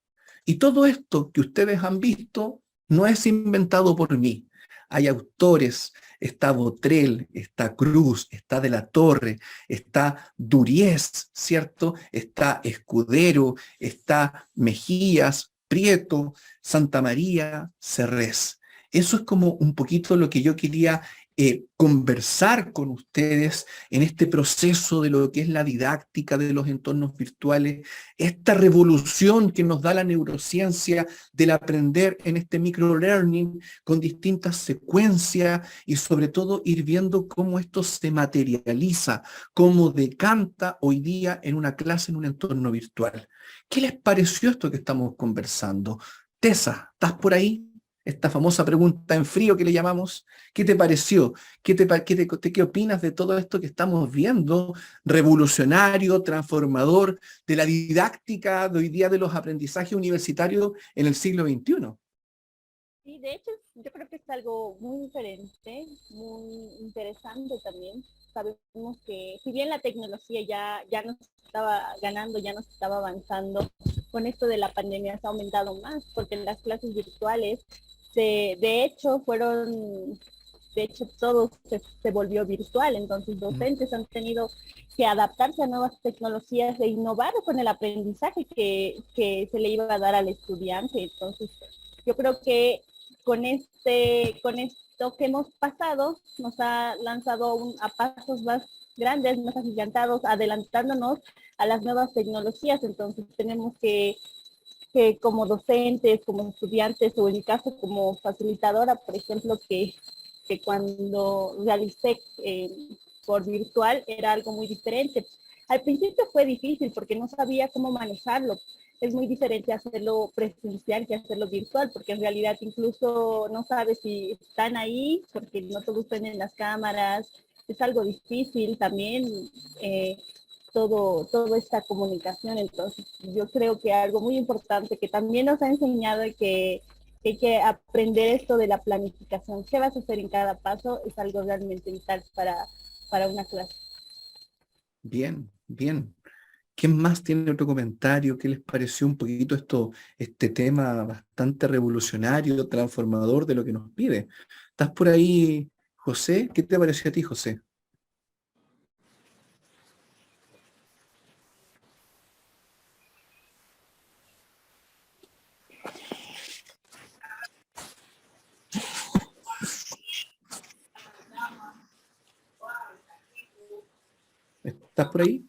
Y todo esto que ustedes han visto no es inventado por mí. Hay autores, está Botrel, está Cruz, está De la Torre, está Duriez, ¿cierto? Está Escudero, está Mejías, Prieto, Santa María, Serrés. Eso es como un poquito lo que yo quería conversar con ustedes en este proceso de lo que es la didáctica de los entornos virtuales, esta revolución que nos da la neurociencia del aprender en este microlearning con distintas secuencias y sobre todo ir viendo cómo esto se materializa, cómo decanta hoy día en una clase en un entorno virtual. ¿Qué les pareció esto que estamos conversando? Tessa, ¿estás por ahí? Esta famosa pregunta en frío que le llamamos, ¿qué te pareció? ¿Qué opinas de todo esto que estamos viendo, revolucionario, transformador, de la didáctica de hoy día de los aprendizajes universitarios en el siglo XXI? Sí, de hecho, yo creo que es algo muy diferente, muy interesante también. Sabemos que si bien la tecnología ya nos estaba ganando, ya nos estaba avanzando, con esto de la pandemia se ha aumentado más, porque las clases virtuales, de hecho, todo se volvió virtual, entonces docentes han tenido que adaptarse a nuevas tecnologías e innovar con el aprendizaje que se le iba a dar al estudiante. Entonces, yo creo que con esto que hemos pasado, nos ha lanzado a pasos más grandes, más agigantados, adelantándonos a las nuevas tecnologías. Entonces tenemos que como docentes, como estudiantes, o en mi caso como facilitadora, por ejemplo, que cuando realicé por virtual era algo muy diferente. Al principio fue difícil porque no sabía cómo manejarlo. Es muy diferente hacerlo presencial que hacerlo virtual, porque en realidad incluso no sabes si están ahí, porque no todos tienen las cámaras. Es algo difícil también toda esta comunicación. Entonces yo creo que algo muy importante que también nos ha enseñado y que hay que aprender esto de la planificación. ¿Qué vas a hacer en cada paso? Es algo realmente vital para una clase. Bien, bien. ¿Quién más tiene otro comentario? ¿Qué les pareció un poquito este tema bastante revolucionario, transformador de lo que nos pide? ¿Estás por ahí, José? ¿Qué te pareció a ti, José? ¿Estás por ahí?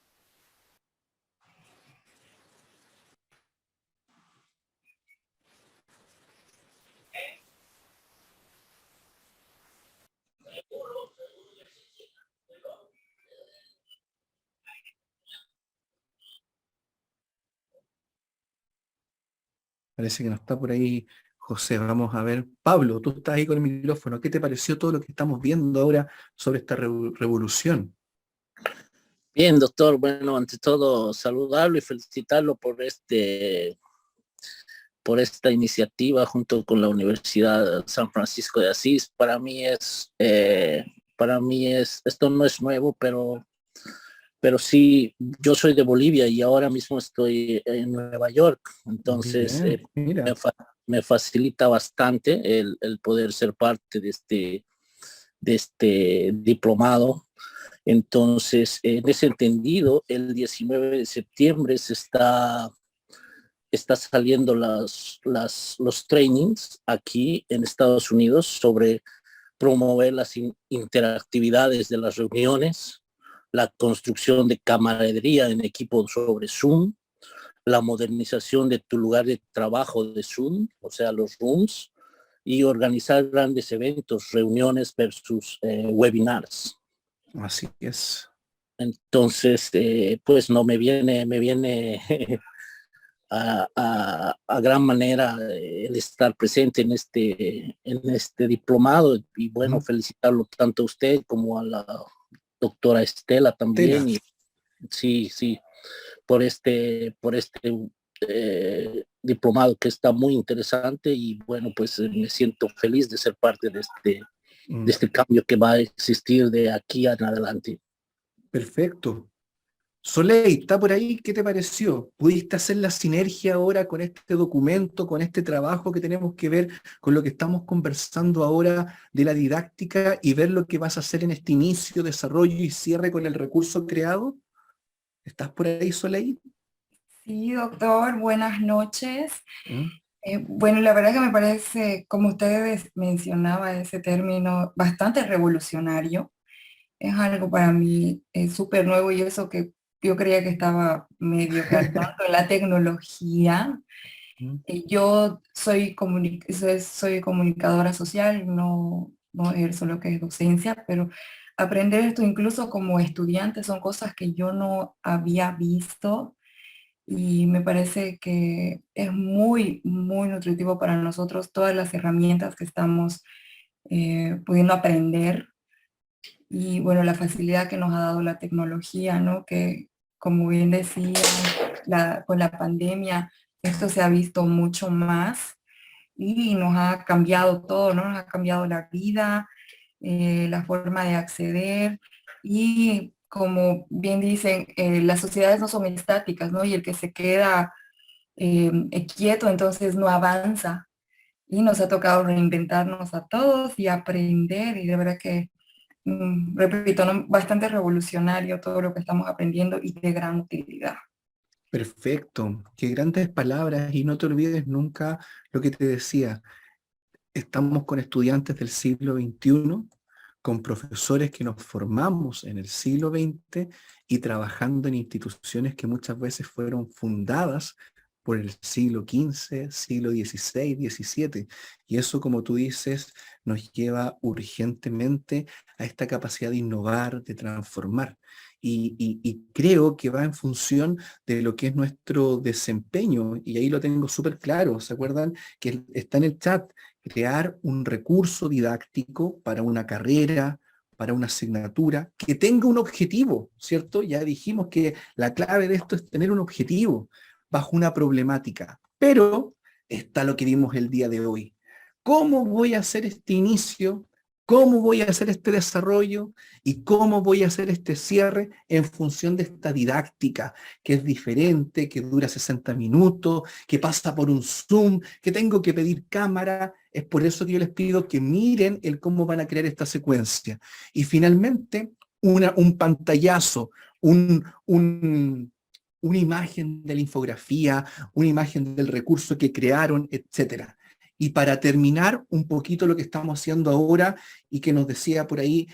Parece que no está por ahí José. Vamos a ver. Pablo, tú estás ahí con el micrófono. ¿Qué te pareció todo lo que estamos viendo ahora sobre esta revolución? Bien, doctor. Bueno, ante todo, saludarlo y felicitarlo por esta iniciativa junto con la Universidad San Francisco de Asís. Para mí esto no es nuevo, pero sí, yo soy de Bolivia y ahora mismo estoy en Nueva York. Entonces, Bien, me facilita bastante el poder ser parte de este diplomado. Entonces, en ese entendido, el 19 de septiembre está saliendo los trainings aquí en Estados Unidos sobre promover las interactividades de las reuniones, la construcción de camaradería en equipo sobre Zoom, la modernización de tu lugar de trabajo de Zoom, o sea, los rooms, y organizar grandes eventos, reuniones versus webinars. así es. Entonces, pues no me viene a gran manera el estar presente en este diplomado y bueno, ¿Mm? felicitarlo tanto a usted como a la doctora Estela Tela. también y sí, sí, por este diplomado que está muy interesante y bueno, pues me siento feliz de ser parte de Mm. este cambio que va a existir de aquí en adelante. Perfecto. Soleil, ¿está por ahí? ¿Qué te pareció? ¿Pudiste hacer la sinergia ahora con este documento, con este trabajo que tenemos que ver con lo que estamos conversando ahora de la didáctica y ver lo que vas a hacer en este inicio, desarrollo y cierre con el recurso creado? ¿Estás por ahí, Soleil? Sí, doctor, buenas noches. ¿Mm? Bueno, la verdad que me parece, como ustedes mencionaba, ese término bastante revolucionario. Es algo para mí súper nuevo y eso que yo creía que estaba medio que al tanto de la tecnología. ¿Mm? Yo soy comunicadora social, no ejerzo lo que es docencia, pero aprender esto incluso como estudiante son cosas que yo no había visto y me parece que es muy, muy nutritivo para nosotros todas las herramientas que estamos pudiendo aprender y bueno, la facilidad que nos ha dado la tecnología, ¿no? Que como bien decía, con la pandemia esto se ha visto mucho más y nos ha cambiado todo, ¿no? Nos ha cambiado la vida, la forma de acceder y como bien dicen, las sociedades no son estáticas, ¿no? Y el que se queda quieto entonces no avanza. Y nos ha tocado reinventarnos a todos y aprender y de verdad que, repito, ¿no? Bastante revolucionario todo lo que estamos aprendiendo y de gran utilidad. Perfecto. Qué grandes palabras y no te olvides nunca lo que te decía. Estamos con estudiantes del siglo XXI, con profesores que nos formamos en el siglo XX y trabajando en instituciones que muchas veces fueron fundadas por el siglo XV, siglo XVI, XVII. Y eso, como tú dices, nos lleva urgentemente a esta capacidad de innovar, de transformar. Y creo que va en función de lo que es nuestro desempeño, y ahí lo tengo súper claro. ¿Se acuerdan que está en el chat? Crear un recurso didáctico para una carrera, para una asignatura, que tenga un objetivo, ¿cierto? Ya dijimos que la clave de esto es tener un objetivo bajo una problemática. Pero está lo que vimos el día de hoy. ¿Cómo voy a hacer este inicio? ¿Cómo voy a hacer este desarrollo? ¿Y cómo voy a hacer este cierre en función de esta didáctica que es diferente, que dura 60 minutos, que pasa por un Zoom, que tengo que pedir cámara? Es por eso que yo les pido que miren el cómo van a crear esta secuencia. Y finalmente, un pantallazo, una imagen de la infografía, una imagen del recurso que crearon, etcétera. Y para terminar un poquito lo que estamos haciendo ahora y que nos decía por ahí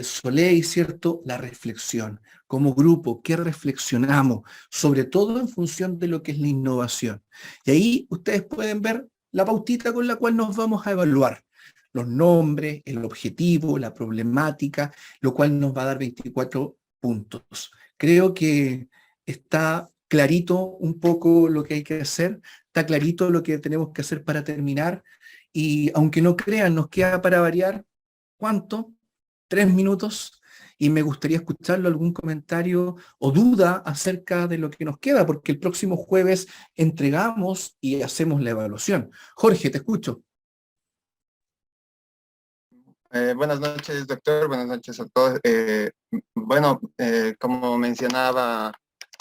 Soleil, ¿cierto? La reflexión. Como grupo, ¿qué reflexionamos? Sobre todo en función de lo que es la innovación. Y ahí ustedes pueden ver la pautita con la cual nos vamos a evaluar. Los nombres, el objetivo, la problemática, lo cual nos va a dar 24 puntos. Creo que está clarito un poco lo que hay que hacer, está clarito lo que tenemos que hacer para terminar, y aunque no crean, nos queda para variar, ¿cuánto? 3 minutos, y me gustaría escucharlo, algún comentario o duda acerca de lo que nos queda, porque el próximo jueves entregamos y hacemos la evaluación. Jorge, te escucho. Buenas noches, doctor. Buenas noches a todos. Como mencionaba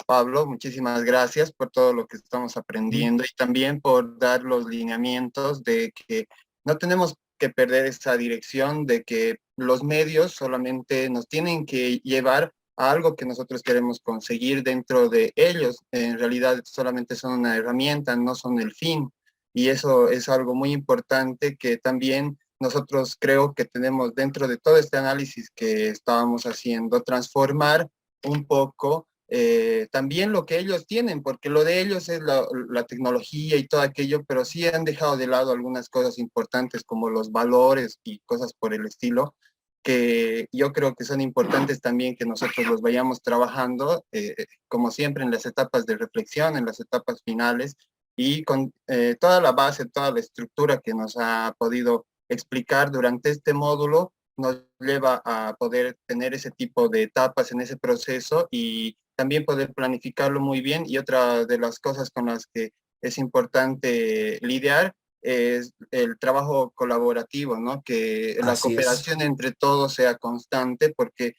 Pablo, muchísimas gracias por todo lo que estamos aprendiendo y también por dar los lineamientos de que no tenemos que perder esa dirección de que los medios solamente nos tienen que llevar a algo que nosotros queremos conseguir dentro de ellos. En realidad solamente son una herramienta, no son el fin. Y eso es algo muy importante que también nosotros creo que tenemos dentro de todo este análisis que estábamos haciendo, transformar un poco también lo que ellos tienen, porque lo de ellos es la tecnología y todo aquello, pero sí han dejado de lado algunas cosas importantes como los valores y cosas por el estilo. que yo creo que son importantes también que nosotros los vayamos trabajando, como siempre, en las etapas de reflexión, en las etapas finales, y con toda la base, toda la estructura que nos ha podido explicar durante este módulo, nos lleva a poder tener ese tipo de etapas en ese proceso y también poder planificarlo muy bien. Y otra de las cosas con las que es importante lidiar es el trabajo colaborativo, ¿no? Que la Así es. cooperación entre todos sea constante, porque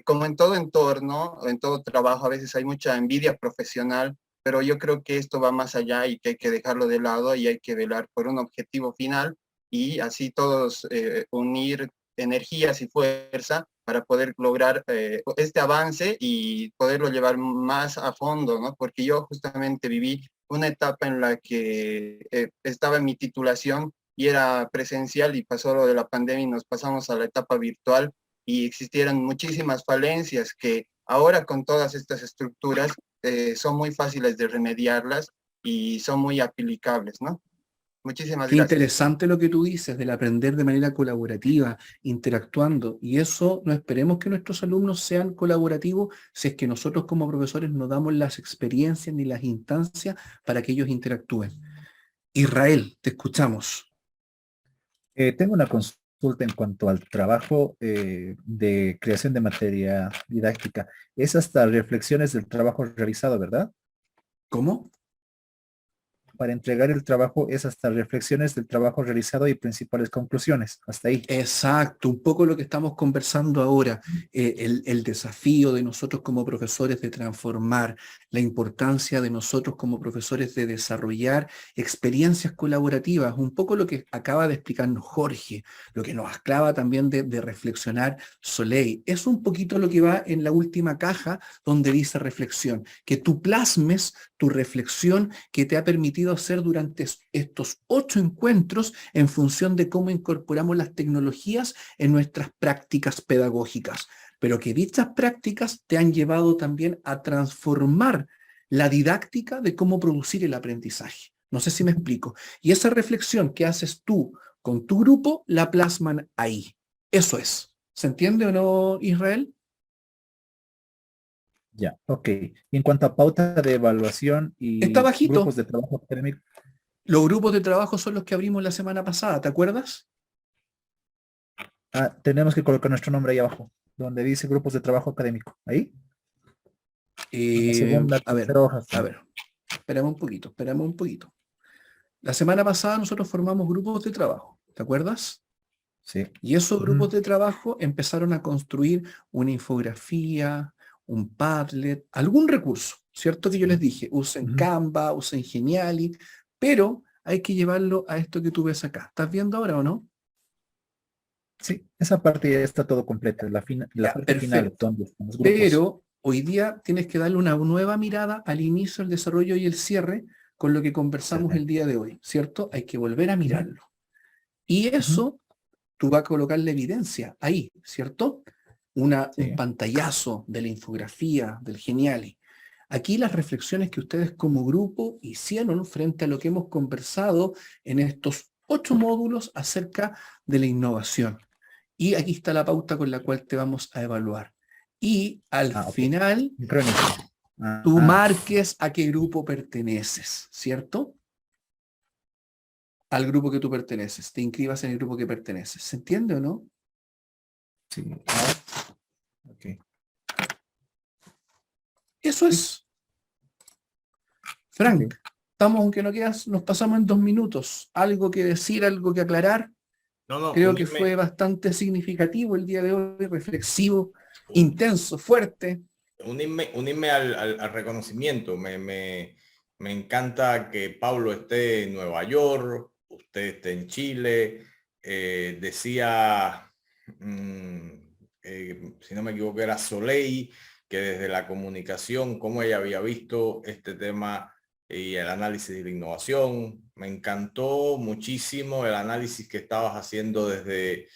como en todo entorno, en todo trabajo, a veces hay mucha envidia profesional, pero yo creo que esto va más allá y que hay que dejarlo de lado y hay que velar por un objetivo final y así todos unir energías y fuerza para poder lograr este avance y poderlo llevar más a fondo, ¿no? Porque yo justamente viví una etapa en la que estaba en mi titulación y era presencial y pasó lo de la pandemia y nos pasamos a la etapa virtual y existieron muchísimas falencias que ahora con todas estas estructuras son muy fáciles de remediarlas y son muy aplicables, ¿no? Muchísimas Qué gracias. interesante lo que tú dices del aprender de manera colaborativa, interactuando. Y eso no esperemos que nuestros alumnos sean colaborativos si es que nosotros como profesores no damos las experiencias ni las instancias para que ellos interactúen. Israel, te escuchamos. Tengo una consulta en cuanto al trabajo de creación de materia didáctica. Es hasta reflexiones del trabajo realizado, ¿verdad? ¿Cómo? Para entregar el trabajo es hasta reflexiones del trabajo realizado y principales conclusiones. Hasta ahí. Exacto, un poco lo que estamos conversando ahora, el desafío de nosotros como profesores de transformar, la importancia de nosotros como profesores de desarrollar experiencias colaborativas, un poco lo que acaba de explicarnos Jorge, lo que nos acaba también de reflexionar Soleil, es un poquito lo que va en la última caja donde dice reflexión, que tú plasmes tu reflexión que te ha permitido hacer durante estos 8 encuentros en función de cómo incorporamos las tecnologías en nuestras prácticas pedagógicas, pero que dichas prácticas te han llevado también a transformar la didáctica de cómo producir el aprendizaje. No sé si me explico. Y esa reflexión que haces tú con tu grupo la plasman ahí. Eso es. ¿Se entiende o no, Israel? Ya, ok. Y en cuanto a pauta de evaluación Está y grupos bajito. de trabajo académico, Los grupos de trabajo son los que abrimos la semana pasada, ¿te acuerdas? tenemos que colocar nuestro nombre ahí abajo, donde dice grupos de trabajo académico. Ahí, en la segunda, A ver, tercera hoja. a ver. Esperamos un poquito, esperamos un poquito. La semana pasada nosotros formamos grupos de trabajo, ¿te acuerdas? Sí. Y esos Ujú. grupos de trabajo empezaron a construir una infografía, un Padlet, algún recurso, ¿cierto? Que yo les dije, usen Ujú. Canva, usen Geniali, pero hay que llevarlo a esto que tú ves acá. ¿Estás viendo ahora o no? Sí, esa parte ya está todo completa. La Ya, parte final, perfecto. donde están los grupos. Pero hoy día tienes que darle una nueva mirada al inicio, el desarrollo y el cierre con lo que conversamos el Excelente. día de hoy, ¿cierto? Hay que volver a Ujú. mirarlo. Y Ujú. eso tú vas a colocar la evidencia ahí, ¿cierto? Un Sí. pantallazo de la infografía, del Geniali. Aquí las reflexiones que ustedes como grupo hicieron frente a lo que hemos conversado en estos 8 módulos acerca de la innovación. Y aquí está la pauta con la cual te vamos a evaluar. Y al Ok. final, Sincrónico. tú marques a qué grupo perteneces, ¿cierto? Al grupo que tú perteneces, te inscribas en el grupo que perteneces. ¿Se entiende o no? Sí. Ok. Eso es. Frank, Ok. estamos, aunque no quedas, nos pasamos en 2 minutos. ¿Algo que decir, algo que aclarar? No, Creo que fue bastante significativo el día de hoy, reflexivo, intenso, fuerte. unirme al reconocimiento. Me encanta que Pablo esté en Nueva York, usted esté en Chile. Decía, si no me equivoco, era Soleil, que desde la comunicación, cómo ella había visto este tema y el análisis de la innovación. Me encantó muchísimo el análisis que estabas haciendo desde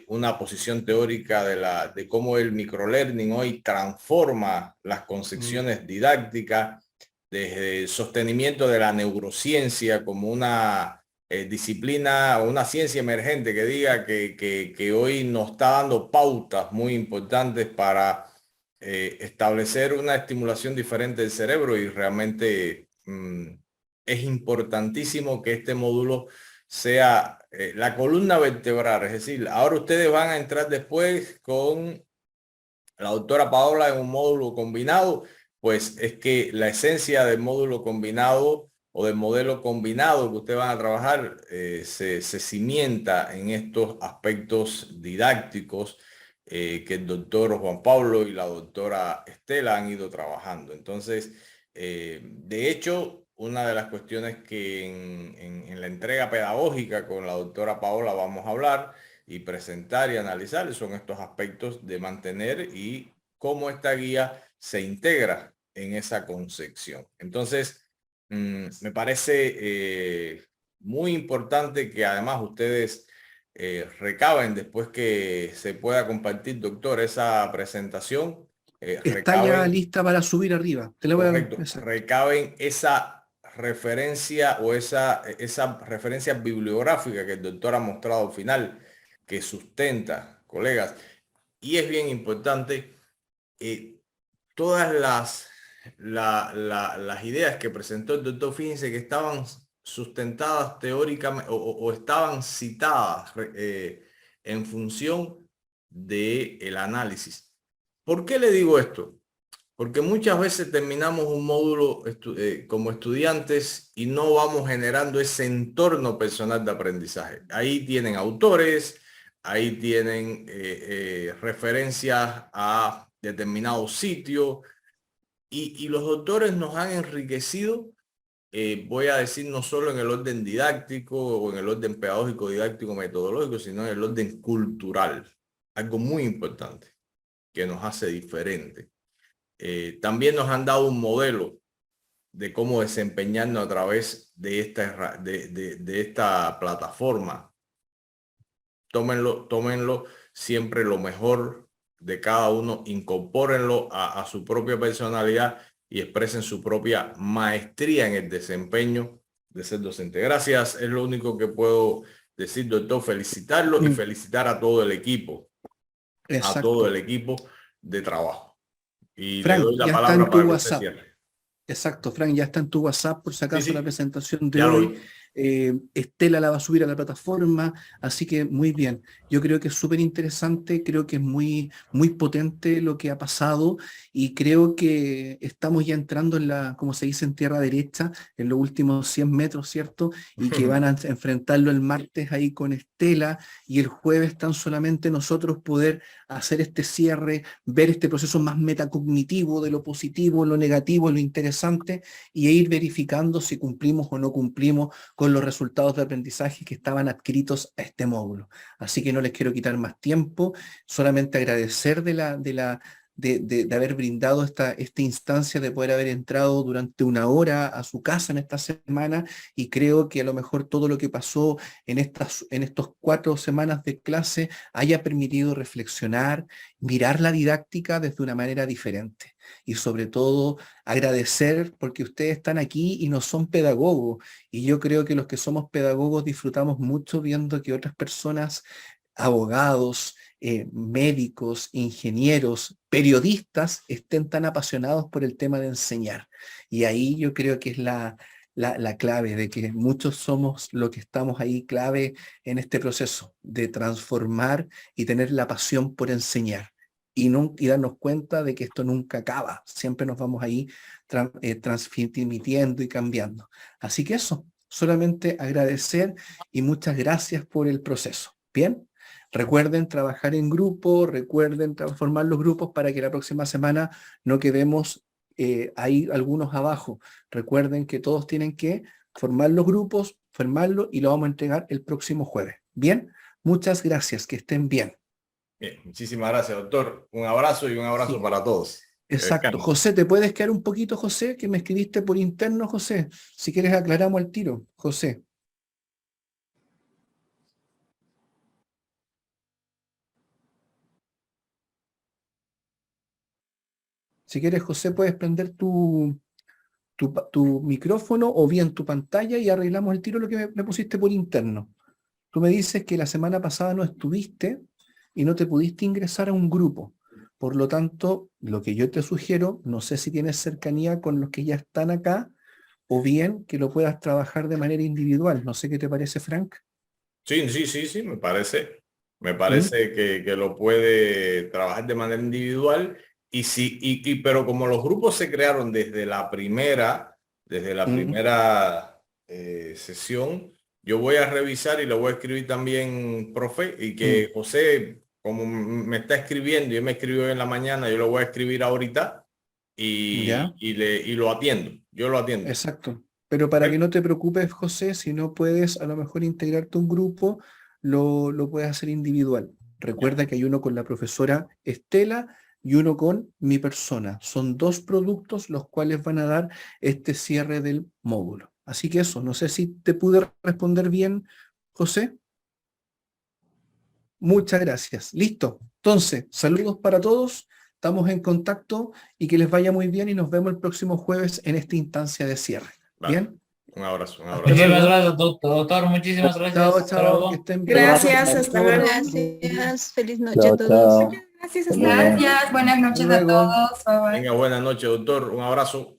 una posición teórica de cómo el microlearning hoy transforma las concepciones didácticas, desde el sostenimiento de la neurociencia como una disciplina o una ciencia emergente que diga que hoy nos está dando pautas muy importantes para establecer una estimulación diferente del cerebro y realmente es importantísimo que este módulo sea la columna vertebral. Es decir, ahora ustedes van a entrar después con la doctora Paola en un módulo combinado, pues es que la esencia del módulo combinado o del modelo combinado que ustedes van a trabajar se cimienta en estos aspectos didácticos que el doctor Juan Pablo y la doctora Estela han ido trabajando. Entonces, de hecho, una de las cuestiones que en la entrega pedagógica con la doctora Paola vamos a hablar y presentar y analizar son estos aspectos de mantener y cómo esta guía se integra en esa concepción. Entonces, me parece muy importante que además ustedes recaben después que se pueda compartir, doctor, esa presentación. Está ya lista para subir arriba. Te la voy a dar. Correcto, recaben esa referencia o esa referencia bibliográfica que el doctor ha mostrado al final, que sustenta, colegas. Y es bien importante, todas las ideas que presentó el doctor, fíjense que estaban sustentadas teóricamente o estaban citadas en función del análisis. ¿Por qué le digo esto? Porque muchas veces terminamos un módulo como estudiantes y no vamos generando ese entorno personal de aprendizaje. Ahí tienen autores, ahí tienen referencias a determinados sitios y los autores nos han enriquecido, voy a decir, no solo en el orden didáctico o en el orden pedagógico, didáctico, metodológico, sino en el orden cultural. Algo muy importante que nos hace diferente. También nos han dado un modelo de cómo desempeñarnos a través de esta plataforma. Tómenlo siempre lo mejor de cada uno, incorpórenlo a su propia personalidad y expresen su propia maestría en el desempeño de ser docente. Gracias, es lo único que puedo decir, doctor. Felicitarlo y felicitar a todo el equipo, a todo el equipo de trabajo. Y le Frank, doy la ya está palabra en tu para que usted WhatsApp. cierre. Exacto, Frank, ya está en tu WhatsApp por si acaso la presentación de Ya lo hoy. vi. Estela la va a subir a la plataforma, así que muy bien. Yo creo que es súper interesante, creo que es muy, muy potente lo que ha pasado y creo que estamos ya entrando en la, como se dice, en tierra derecha, en los últimos 100 metros, ¿cierto? Y que van a enfrentarlo el martes ahí con Estela y el jueves tan solamente nosotros poder hacer este cierre, ver este proceso más metacognitivo de lo positivo, lo negativo, lo interesante y ir verificando si cumplimos o no cumplimos con los resultados de aprendizaje que estaban adscritos a este módulo. Así que no les quiero quitar más tiempo, solamente agradecer de haber brindado esta instancia, de poder haber entrado durante una hora a su casa en esta semana y creo que a lo mejor todo lo que pasó en estos 4 semanas de clase haya permitido reflexionar, mirar la didáctica desde una manera diferente y sobre todo agradecer porque ustedes están aquí y no son pedagogos y yo creo que los que somos pedagogos disfrutamos mucho viendo que otras personas, abogados, médicos, ingenieros, periodistas estén tan apasionados por el tema de enseñar. Y ahí yo creo que es la clave de que muchos somos los que estamos ahí clave en este proceso de transformar y tener la pasión por enseñar. Y darnos cuenta de que esto nunca acaba, siempre nos vamos ahí transmitiendo y cambiando. Así que eso, solamente agradecer y muchas gracias por el proceso. ¿Bien? Recuerden trabajar en grupo, recuerden transformar los grupos para que la próxima semana no quedemos ahí algunos abajo. Recuerden que todos tienen que formar los grupos, formarlo y lo vamos a entregar el próximo jueves. ¿Bien? Muchas gracias, que estén bien. Bien, muchísimas gracias, doctor. Un abrazo y un abrazo para todos. Exacto. José, ¿te puedes quedar un poquito, José? Que me escribiste por interno, José. Si quieres aclaramos al tiro, José. Si quieres, José, puedes prender tu tu micrófono o bien tu pantalla y arreglamos el tiro lo que me pusiste por interno. Tú me dices que la semana pasada no estuviste y no te pudiste ingresar a un grupo. Por lo tanto, lo que yo te sugiero, no sé si tienes cercanía con los que ya están acá, o bien que lo puedas trabajar de manera individual. No sé qué te parece, Frank. Sí, me parece. Me parece que lo puede trabajar de manera individual. Y sí, pero como los grupos se crearon desde la primera sesión, yo voy a revisar y le voy a escribir también, profe, y que José, como me está escribiendo y él me escribió en la mañana, yo lo voy a escribir ahorita y lo atiendo. Yo lo atiendo. Exacto. Pero para que no te preocupes, José, si no puedes a lo mejor integrarte a un grupo, lo puedes hacer individual. Recuerda que hay uno con la profesora Estela y uno con mi persona. Son 2 productos los cuales van a dar este cierre del módulo. Así que eso, no sé si te pude responder bien, José. Muchas gracias. Listo. Entonces, saludos para todos. Estamos en contacto y que les vaya muy bien y nos vemos el próximo jueves en esta instancia de cierre. Vale. ¿Bien? Un abrazo. Muchísimas gracias, doctor. Muchísimas gracias. Chao, Hasta chao. luego. Que estén bien. Gracias, hasta luego. Gracias, feliz noche a todos. Gracias, hasta luego. Gracias, buenas noches a todos. Bye, bye. Venga, buenas noches, doctor. Un abrazo.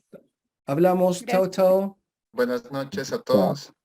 Hablamos. Chao, chao. Buenas noches a todos.